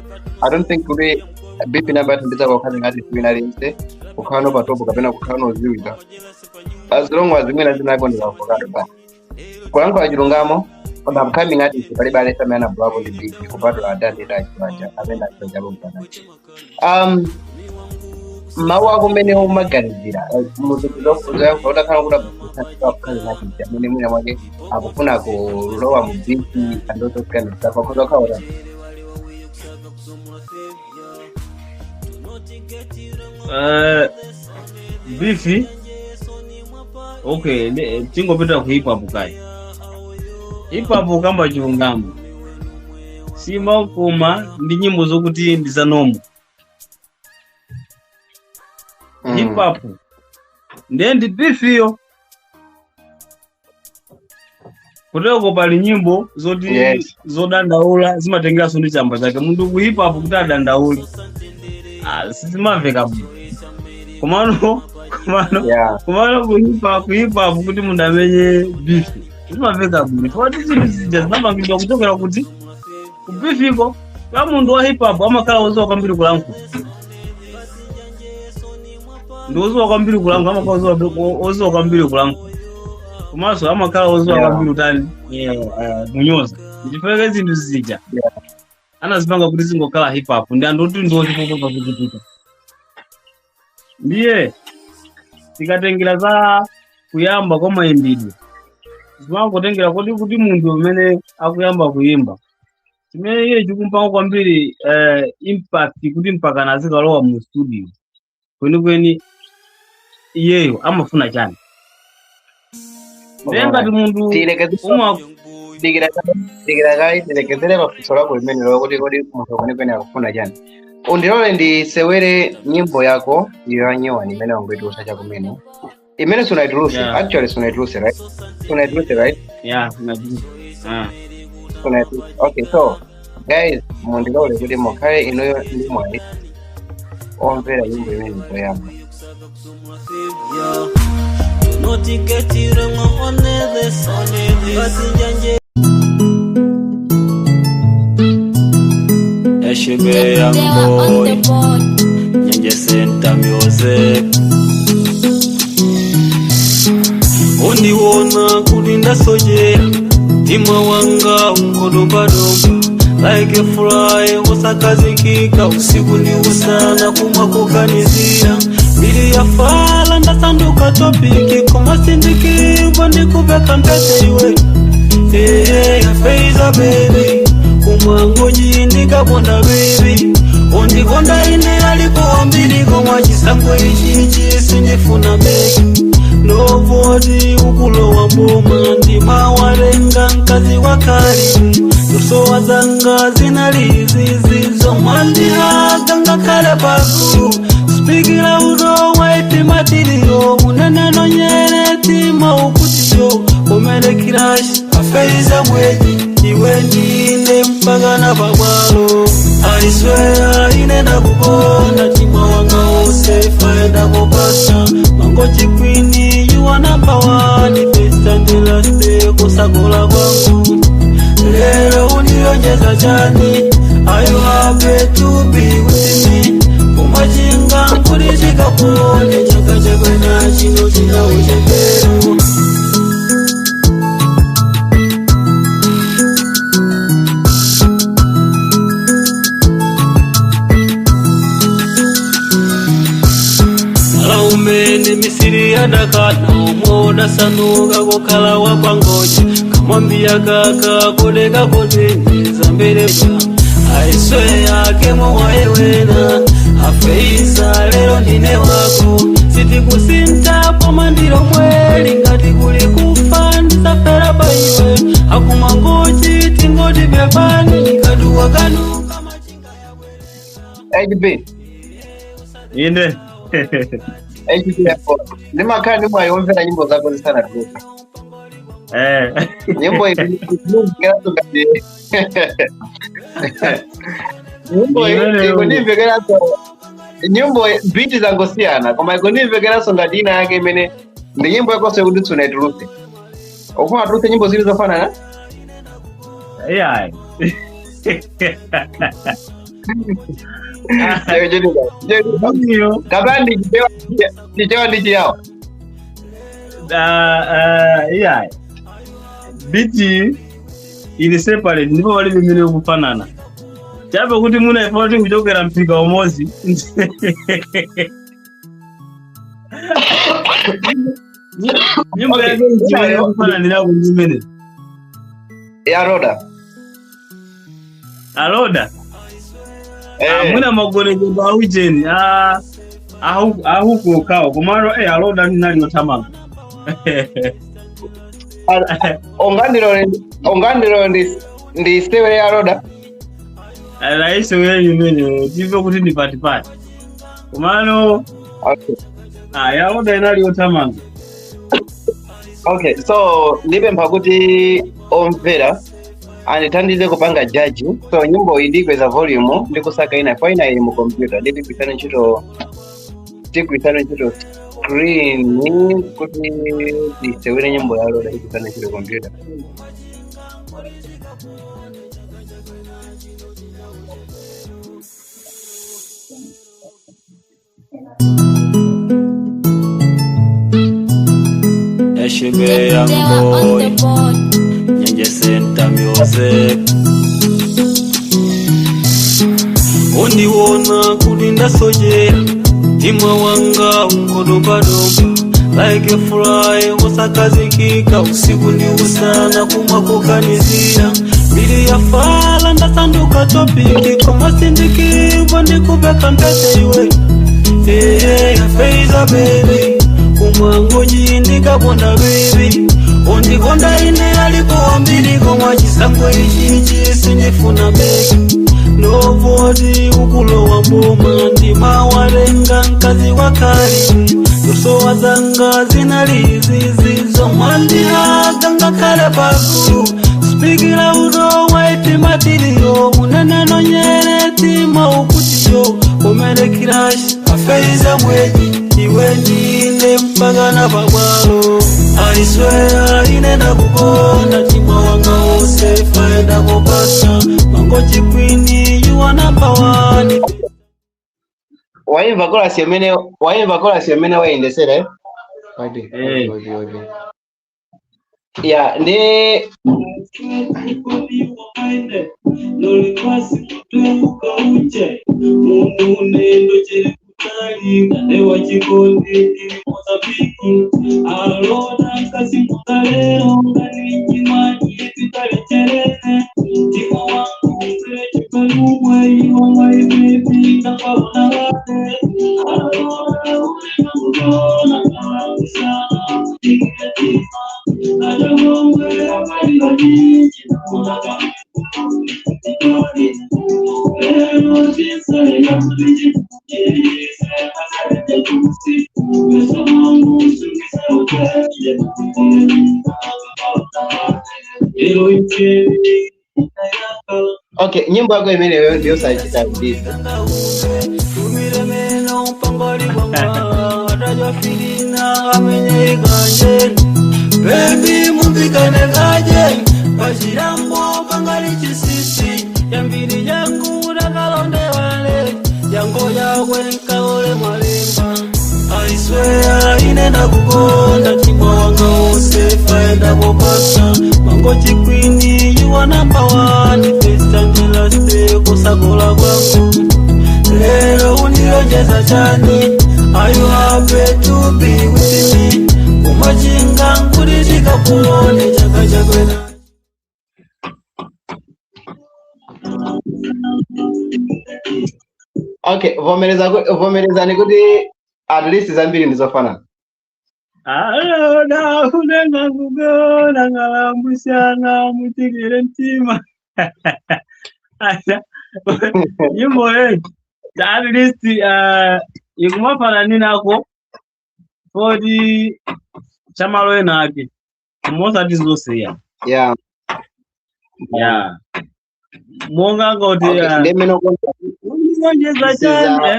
I don't think kuti beef namba yathandiza kwa upcoming artist wina aliyense kukhala no patopo kapena kukhala noziwika as long as mwina zinakondera avocado. But kulankhula chilungamo on the upcoming artist palibe alesa amene anabulapo ndi beef kupatula adandita achibanja amene achijapo mpanati. Mawu ako mmene umaganizira muzizokuza utakhala kuti upcoming artist amene mwina mwake akufuna kulowa mu beef andotosikanisa pakhoza kukhala beef. Okay, tingopita ku hip hop kai. Hip hop kamba chilungamo simakoma ndi nyimbo zokuti ndizanomo. Hip hop ndi beef yo kuteko pali nyimbo zoti zodandaula zimatengera so ndi chamba chake munthu ku hip hop kuti adandaule sizimamveka bwino. Komano ku hip hop kuti munthu amenye beef zimamveka bwino. Chifukwa zinthu zija zinamangidwa kuchokera kuti ku beef iko kwa munthu wa hip hop amakhala oziwa kwambiri kulankhula. Ndoziwa kwambiri kulankhula amakhala oziwa kwambiri kulankhula. Komanso amakhala oziwa kwambiri utani munyoza. Ndichifukwa zinthu zija anazipanga kuti zingokhala hip hop ndi andoti ndiwo chipopa pakutipita. Ndiye tikatengera za kuyamba kwa mayimbidwe zimangotengera kuti munthu amene akuyamba kuyimba chimene iye chikumpanga kwambiri impact kuti mpaka nazikalowa mu studio kwenikweni iyeyo amafuna chani ngati munthu tilekezere pafunso lako limenelo kuti munthu kwenikweni akufuna chani. Undilole ndisewere nyimbo yako ya Nyowani imene wangoitulutsa chakumene imene sunaitulutse. Actually sunaitulutse right? Sunaitulutse right? Yeah, sunaitulutse. Okay, so guys mundilole kuti mukhale inuyo ndi mwayi omvera nyimbo imene ikoyamba. Eshebe young boy, Nyanje Center Music. Undiwona kulinda sojera, tima wanga unkodombadomba. Like a fly, usakazikika, usiku ni usana kumakukanizia. Bili ya fala ndasanduka topiki, kumasindikiva ndikubeka mpete iwe. Hey, Faiza baby, kumwangoji ndikabonda baby. Ondikonda ine alikuambili koma chisango ichi sindifuna beki. Lovoti ukulowa mboma ndima warenga nkazi wakali. Doso wazanga zinalizizi zomandi aganga kale pasu. Spikila uzo waiti matilio uneneno nyere tima ukutiyo. Omele kirashi Faiza mweji iwe ndine mpaka na pabwalo. I swear inenda kukonda tima wanga ose faida kupasa. Mango chikwini you are number one. Best and the last day kusakola kwangu. Lero unionyesha chani. Are you happy to be with me? Kumajinga kulitika pone. Chaka chaka na chino china uchepero. Umene misiri ya dakana umoda sanuga kukala wapangoja kamwambia kaka kodeka kodengeza mbeleka aiswe yake mwawewena Faiza lero ndine wako siti kusinta pomandiro mweli ngati kuli kufa ndisafera baiwe akumangoji tingoti bebani nikaduwa kanu kama chinga ya HB inde ndimakhala ndi mwayi omvera nyimbo zako zisanatuluka. Nyimbo ikunimvekeraso nyimbo biti zangosiyana koma ikunimvekeraso ngati ina yake imene ndi nyimbo yakonso yekuti sunaitulutse. Ufuna tulutse nyimbo zili zofanana? Yeah. Kabandi ndichewa ndichiyawo. Yeah. Biti ili separate ndipo wali vimene kufanana. Chapo kuti muna ifoti kuchokera mpika umozi. Nyimbo yake ndiyo kufanana nina kunjimene. Ya Roda. Aroda. Muna magone kwa ujeni. Huko kao. Kumaro Aroda nali otamanga. Ongandiro ndi stewele ya Roda. Raisi wewe nyumene. Tivyo kuti ni pati. Kumano. Okay. Ya Roda nali otamanga. Okay, so ndibe mpakuti omvera anithandize kupanga judge. So nyimbo iyi ndikweza volume ndikusaka ina kwa ina ili mu computer ndi kuitana ntchito screen kuti ndisewere nyimbo ya Roda ikutana ntchito computer. Eshebe young boy, Nyanje Center Music. Undiwona kulinda sojera, tima wanga unkodombadomba. like a fly usakazikika usiku ni usana kumakukanizia mbili ya fala ndasanduka topiki kama sindikivo ndikubeka mpete iwe ya feiza baby kumwango jindika bonda baby ondikonda ine alikuwa mbili koma chisango ichichi sinifuna beki novoti ukulo wa mboma ndima walenga nkazi wakali Yoso wazanga zinalizizizo mwandihaga kale paku Spikila uno waiti matiliyo Uneneno nyere tima ukutiyo Komene kirashi afeiza mweji Iwe njine mpaga na babwalo I swear inenda kukonda Tima wanga ose faida kupasa Mango chikwini you are number one Waimba kola siamene waindesere ya ndi Okay, nyimbo yako imene ndio saichita kabisa. Baby mumpikane kaje Pachirambo pangali chisisi Yambiri yangu nakalonde wale Yango yawe nkaole malimba I swear inenda kukonda Timwa wanga ose faenda bopasa Mango chikwini you are number one First and the last day kusakola kwangu Lero unirojeza chani Are you happy to be with me Kumajinga nkurizika kuone chaka chakwena Okay, vomerezani kuti at least zambiri ndizofana. Alona unenga kugona ngalambushana mutigire ntima. Nyimbo at least ikumafana ninako fodi chamalo enake kumosa tizosiya. Yeah. Yeah. Monga ngoti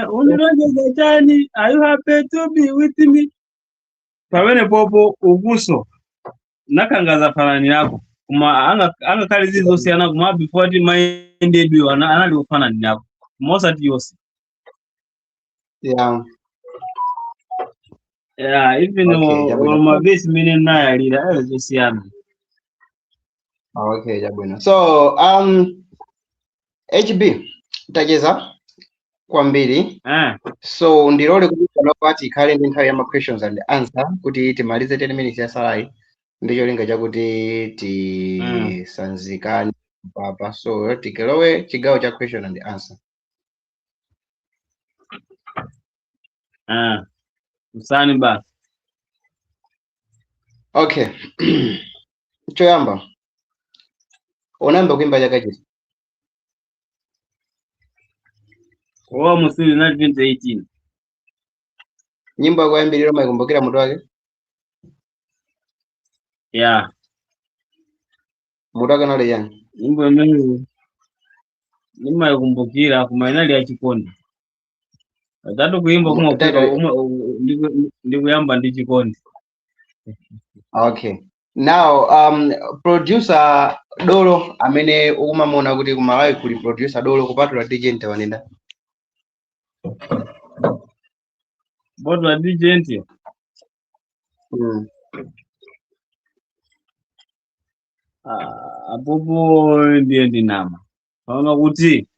unirongeza chani are you happy to be with me pamene popo ukuso nakangaza fanani yako kuma anga kali zizosiyana kuma before ti minded anali kufanani yako most at yose even my base meaning na alira zosiyana. Okay, jabwino. So HB tacheza kwa mbili. So ndilole kuti panopati ikhale ndi nthawi ya ma questions and answer kuti timalize 10 minutes ya salai ndicho linga chakuti tisanzikane papa. So tikilowe chigawo cha question and answer. Usani basi. Okay. Choyamba. Onamba kuimba chaka chiti. Musili na 2018. Nyimbo yako ya mbili maikumbukia mutu wake? Yeah. Mutu wake nale yani? Nyimbo mimi nimaikumbukia kumainali ya chikondi. Tatu kuimba kuma ndikuyamba ndi chikondi. Okay. Now producer Dolo amene ukumamona kuti kumalawi kuli producer Dolo kupatula DJ ntawanenda. Botwa DJ ntio. Apopo ndiye ndinama. Naona kuti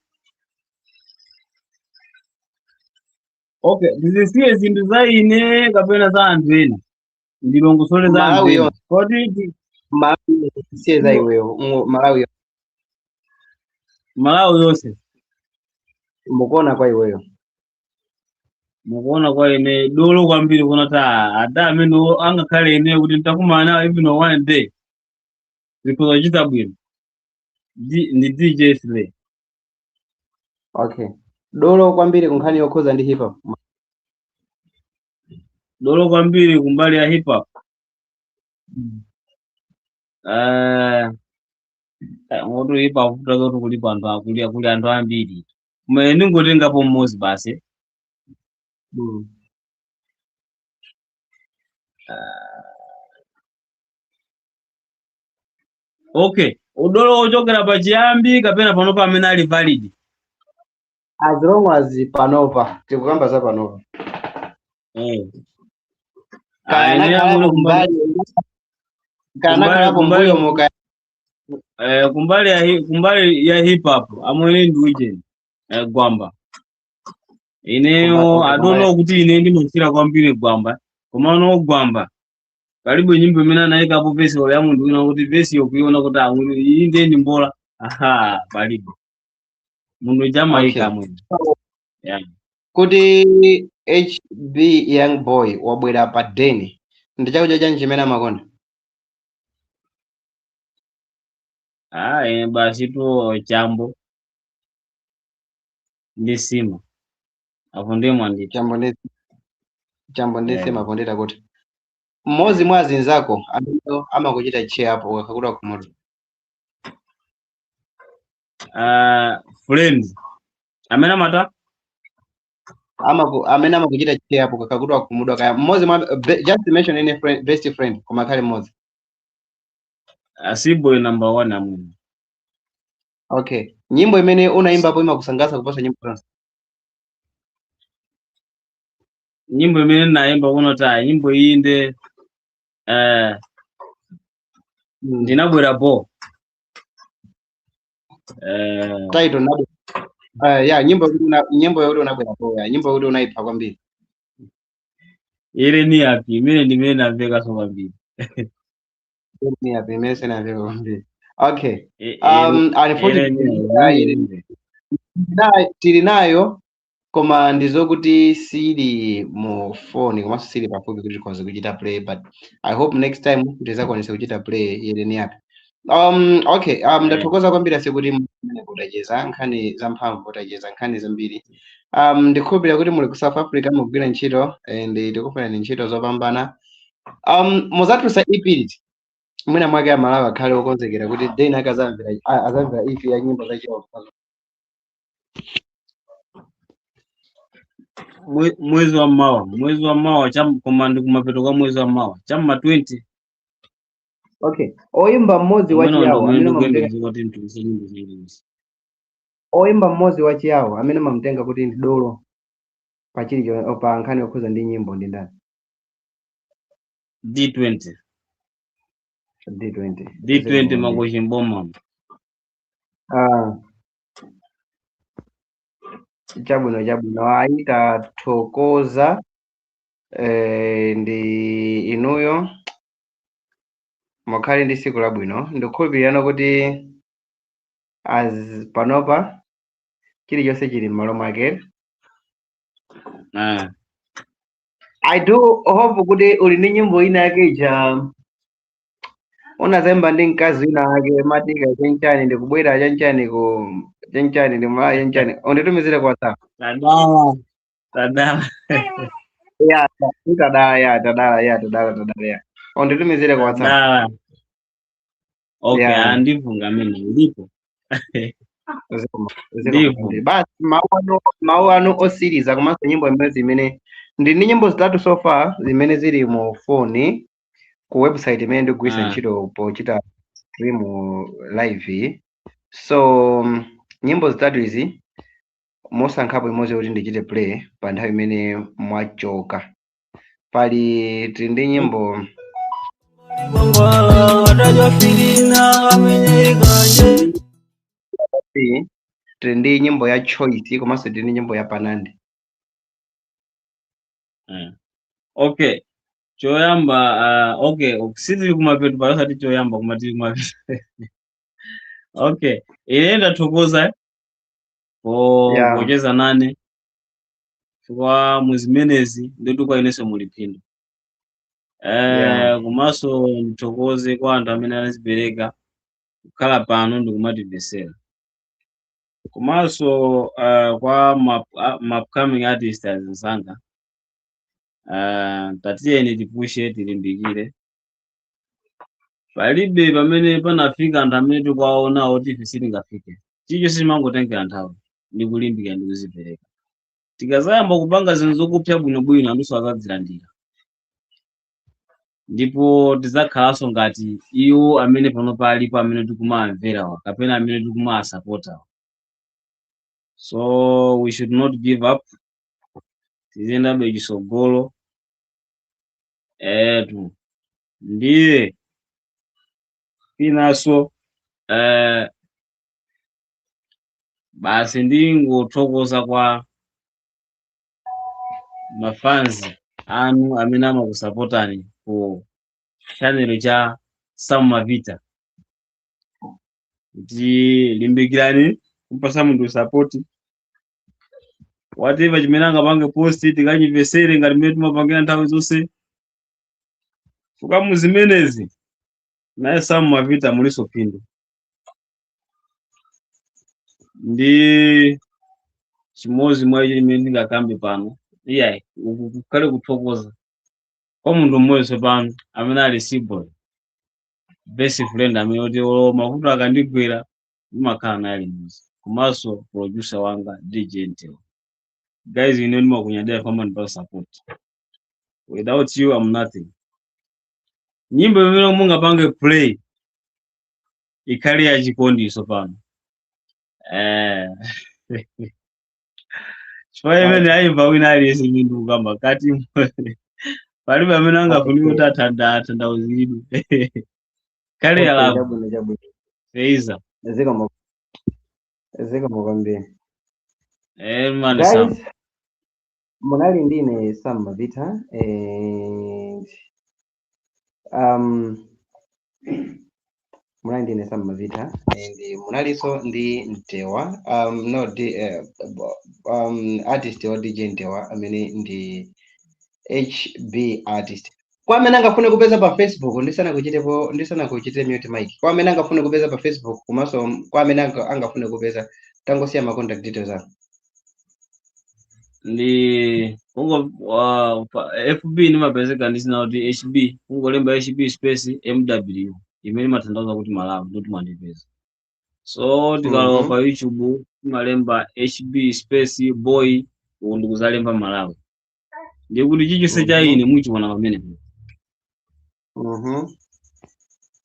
okay, ndizisiye zinthu zaine kapena za anthu ena. ndilongosole za Malawi mveni yonse kodi Malawi siye za iweyo Malawi yonse Malawi yonse mukuona kwa iweyo mukuona kwa ine dolo kwambiri kuona ta ada amene angakhale ine kuti ntakumana even one day because achita bwino ndi DJ Slay. okay dolo kwambiri kunkhani yokhoza ndi hip hop Dolo kwambiri kumbali ya hip hop ngoto hip hop kuti kulipa anthu akuli kuli anthu ambiri koma ndingotengapo mmodzi basi. Okay udolo ochokera pachiyambi kapena panopa amene ali valid as long as panopa tikukamba za panopa kumbali ya hip hop amwene ndi Weeknd Gwamba ineyo I don't know kuti ine ndimachira kwambiri Gwamba koma no Gwamba palibe nyimbo imene anayikapo vesi ya munthu wina kuti vesi yokuiona kuti amwene iyi ndiye ndi mbola palibe munthu jamayika mwene kuti HB Young Boy wabwera pa deni ndi chakudya chanji chimene amakonda basi to chambo ndi sima apo ndi mwandi chambo ndi sima pondeta kuti mmodzi mwa azinzako amene amakuchita che apo wakakuta kumoto friends amene amata amene amakuchita che apo kakakuta kumudwa kaya mmodzi mwa just mention any friend, best friend koma kale mmodzi Asiboy number 1 amwene. Okay nyimbo imene unaimba hapo imakusangasa kuposa nyimbo zangu nyimbo imene naimba kunota nyimbo iyi nde ndinabwera bo title nabo yeah nyimbo yoti unabwera bo ya nyimbo yoti unaipha kwambiri ile ni yapi imene ndimene namveka so kwambiri ni yapi imene sinamveka kwambiri okay unfortunately tili nayo koma ndizokuti sili mu phone komanso sili pafupi kuti tikhoze kuchita play but I hope next time tizakwanisa kuchita play ile ni yapi okay ndathokoza kwambiri sekuti mmene kutacheza nkhani za mphamvu kutacheza nkhani zambiri ndikhulupirira kuti muli ku South Africa mugwira ntchito and tikufunani ntchito zopambana muzatulutsa EP mwina mwake ya Malawi akhale okonzekera kuti then azamvera EP ya nyimbo zachiwawa mwezi wa mawa koma kumapeto kwa mwezi wa mawa chamma 20 okay oimba mmodzi wa chiyawo amene mamtenga kuti ndi dolo pachili pa nkhani yokhuza ndi nyimbo ndi ndani D20 makoshi mboma chabwino aita thokoza ndi inuyo mukhale ndi siku labwino ndikukhulupirira kuti panopa chilichonse chili m'malo mwake I do hope kuti uli ndi nyimbo ina yake ija unazemba ndi mkazi wina wake matika chenchani ndikubwera chenchani ku chenchani ndi mala chenchani unditumizire kwa WhatsApp tadala tadala unditumizire kwa WhatsApp okay ndivunga mimi ndipo basi mawu anu osiriza komanso nyimbo imene ndi nyimbo zitatu so far zimene zili mu phone ku website imene ndikugwisa ntchito pochita stream live so nyimbo zitatu izi mosankhapo imodzi kuti ndichite play pa nthawi imene mwachoka pali tili ndi nyimbo tili ndi nyimbo ya choice komanso tili ndi nyimbo ya panandi okay choyamba okay sitili kumapeto pasati choyamba kumatili kumapeto okay ine ndathokoza Yeah. pocheza nane chifukwa muzimenezi ndetu kwa inenso muli phindu Yeah. komanso ndithokoze kwa anthu amene anazipereka kukhala pano ndikumatimvesera komanso kwa upcoming artist azinsanga tatiyeni tipushe tilimbikire palibe pamene panafika anthu amene tikuwaonawo tife sitingafike chilichonse chimangotengera nthawi ndi kulimbikira ndi kuzipereka tikazayamba kupanga zinthu zokupsa bwinobwino anthuso azazilandira ndipo tidzakhalanso ngati iwo amene pano palipo amene tikumamverawa kapena amene tikumasapotawa. So we should not give up. Tizendabe chisogolo ndiye inaso basi ndingothokoza kwa mafanzi anu amene amakusapotani ku channel cha Sam Mavita kuti limbikirani kumpasa munthu support whatever chimene angapange post tikachimvesere ngati mmene timapangira nthawi zonse fuka muzimenezi naye Sam Mavita muliso phindu ndi chimozi mwa chimene ndingakambe pano iyayi kukhale kuthokoza kwa munthu mmodzi pano amene ali Seaboy best friend amene oti mavuto akandigwera ndimakhala naye limodzi komanso producer wanga DJ Nteo. Guys, you know ndimakunyadira kwa man support. Without you I'm nothing. Nyimbo imene mungapange play ikhali ya chikondi pano chifukwa imene ayimva wina aliyense mindu kamba kati palibe amene angafunike kuti athandauzidwe kale yalapo Feiza Ezeka mwambie man Sam. guys, munali ndine Sam Mavita and munali ndine Sam Mavita and munaliso ndi Ntewa artist wa DJ Ntewa amene ndi HB artist. Kwa amene angafune kupeza pa Facebook ndisana kuchite mute mic. Kwa amene angafune kupeza pa Facebook komanso kwa amene angafune kupeza tangosiya ma contact details ako. Ndi FB nimapezeka ndisina kuti HB ungolemba HB space MW imene matanthauza kuti Malawi ndoti mwandipeza. So tikalowa pa YouTube malemba HB space boy ndikuzalemba Malawi ndi kuti chichonse cha ine muchiona pamene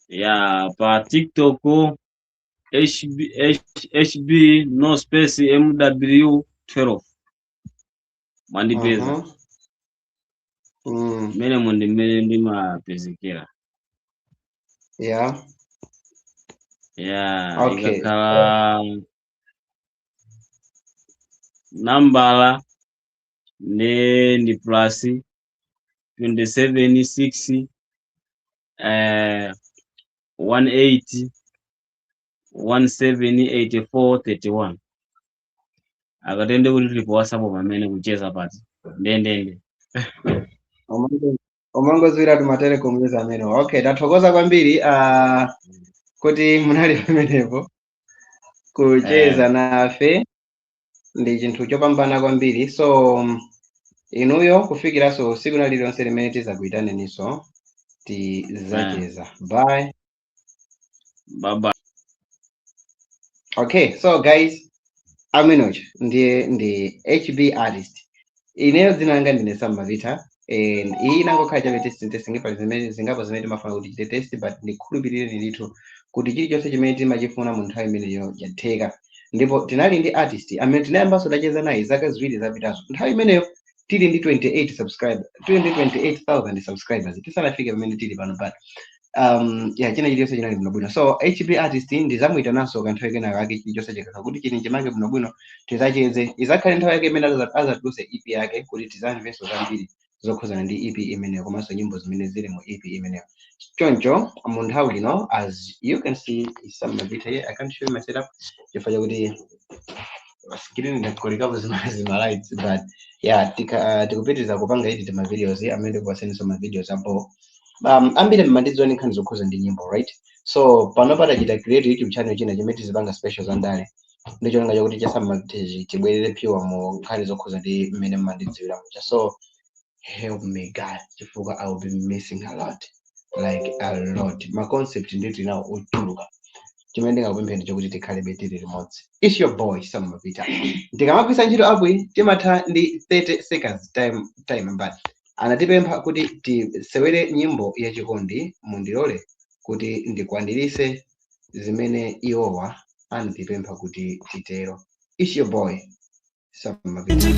ya pa TikTok HB no space MW 12 mwandipeza mene mwandimene ndimapezekera Okay. Ikakhala nambala ndi plus 276 18 178431 akatende kuti tili WhatsApp pamene kucheza pati ndendende omangozwira tumatere kumweza amene. Okay, tathokoza kwambiri kuti munali pamenepo kucheza nafe ndi chinthu chopambana kwambiri. So inuyo kufikiraso siku lililonse limene tizakuitaniso tizacheza. Bye bye. Okay, so guys, amenocho ndi HB artist. Ineyo dzina langa ndine Sam Mavita and iyi nangokhala chabe testing pa zimene timafuna kuti chite test, but ndikhulupirire ndithu kuti chilichonse chimene timachifuna mu nthawi imeneyo yatheka. Ndipo tinali ndi artist amene tinayambanso tacheza naye zaka ziwiri zapitazo nthawi imeneyo tili ndi 28,000 subscribers tisanafike pamene tili pano pano. China chilichonse chinali bwinobwino. So HB artist ndizamuitananso kanthawi kenaka ake chilichonse chikakhala kuti chini chimange bwinobwino tizacheze. Izakhale nthawi yake imene azatuluse EP yake kuti tizamvenso zambiri zokhuzana ndi EP imeneyo komanso nyimbo zimene zili mu EP imeneyo. Choncho mu nthawi ino, as you can see Sam Mavita here, I can't show you my setup chifukwa chakuti screen ndakolekapo zima lights, but yeah, tikupitiriza kupanga edit ma videos amene ndikuwasenso ma videos apo ambiri mmandidziwa nkhani zokhuza ndi nyimbo, right? So pano patachita create YouTube channel china chimene tizipanga specials andale ndicho linga chakuti cha Sam Mavita chibwerere pure mu nkhani zokhuza ndi mmene mmandidziwira mucha. So help me God, chifukwa I will be missing a lot, like a lot. My concept nditi now utuluka chimene ndingakupemphera chokuti tikhale betiri limodzi. It's your boy Sam Mavita. Ndikamapisa ntchito abwi timatha ndi 30 seconds time but anatipempha kuti tisewere nyimbo yachikondi mundilole kuti ndikwanirise zimene iwowa anatipempha kuti titero. It's your boy Sam Mavita.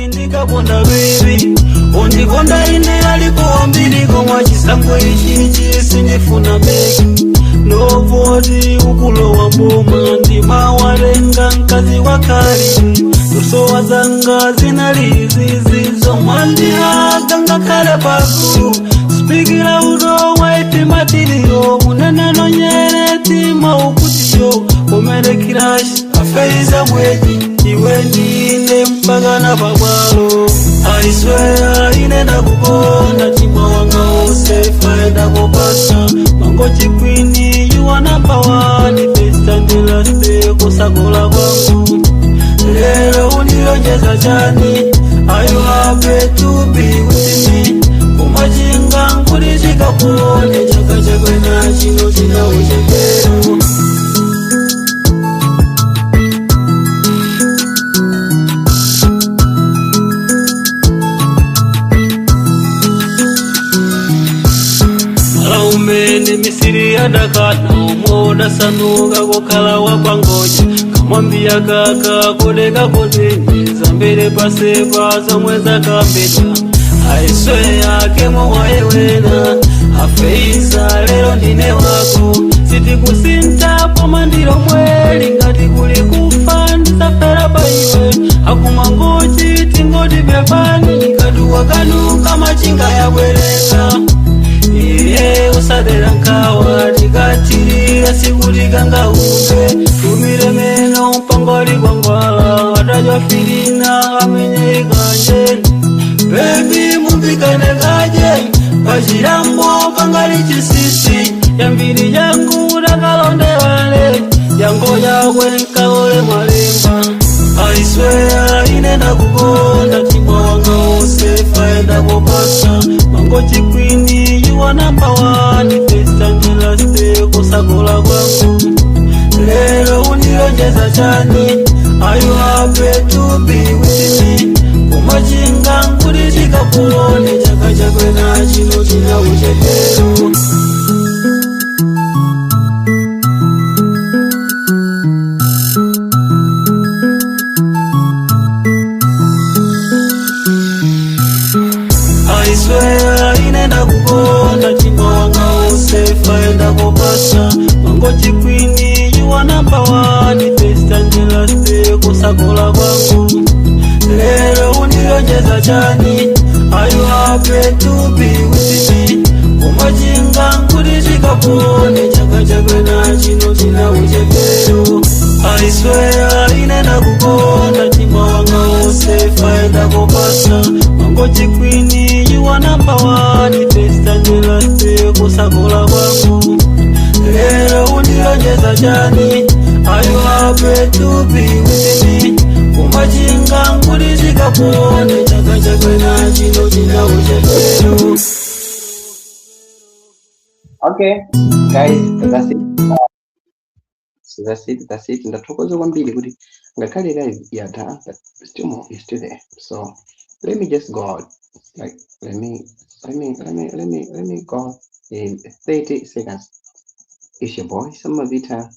Ndikabonda baby undikonda ine alikuambiri koma chisango ichi chisindifuna beki novoti ukulowa mboma ndimawarenga mkazi wakali tosowa zanga zinalizizizo mandihaga kale pasu spikira udo waiti matiriyo uneneno nyereti maukutiyo omere kirashi afeiza mweji iwe ndine mpagana pabwalo. I swear inenda kukonda tima wanga wose faida kopasa mango chikwini you are number one best and the last day kusakola kwangu lero unilonjeza chani. Are you happy to be with me? Kumajinga nkulishika kuone chaka chakwe na chino china uchekero. Misiri ya dakana umoda sanuga kukala wapangoja kamwambia kaka kodeka kodeni zambele pasepa zamweza kambeta. I swear kemo waewena afeiza lero ndine wako siti kusinta pomandiro mweli ngati kuli kufa ndisafera paiwe akumangochi tingoti bebani kaduwa kanuka machinga ya bwereka. Usadera nkawa tikatirira sikutikanga upe tumire meno mpangoli kwangwala watajwa filina amenye ikanje baby mumbikane kaje pachirambo pangali chisisi yambiri yangu dakalonde wale yango yawe nkaole malemba. I swear inenda kukonda timwa wanga wose faida kopasa mango chikwini you are number one best and the last day kusakola kwangu lero unilonjeza chani. Are you happy to be with me? Kumajinga nkulishika kuone chaka chakwe na chino china uchekero. I swear inenda kukonda chimba wanga wose faida kopasa mango chikwini you are number one best and the last day kusakola kwangu lero unilonjeza chani. Are you happy to be with me? Kumajinga nkulishika kuone chaka chakwe na chino china uchekero. I swear inenda kukonda chimba wanga wose faida kopasa mango chikwini you are number one best and the last day kusakola kwangu lero unilonjeza chani. Are you happy to be with me? Kumajinga nkulishika kuone chaka chakwe na chino china uchekero. Okay guys, that's it. Ndathokoza kwambiri kuti ngakhale live yatha but still more is still there. So let me just go out, like let me go in 30 seconds. It's your boy Sam Mavita.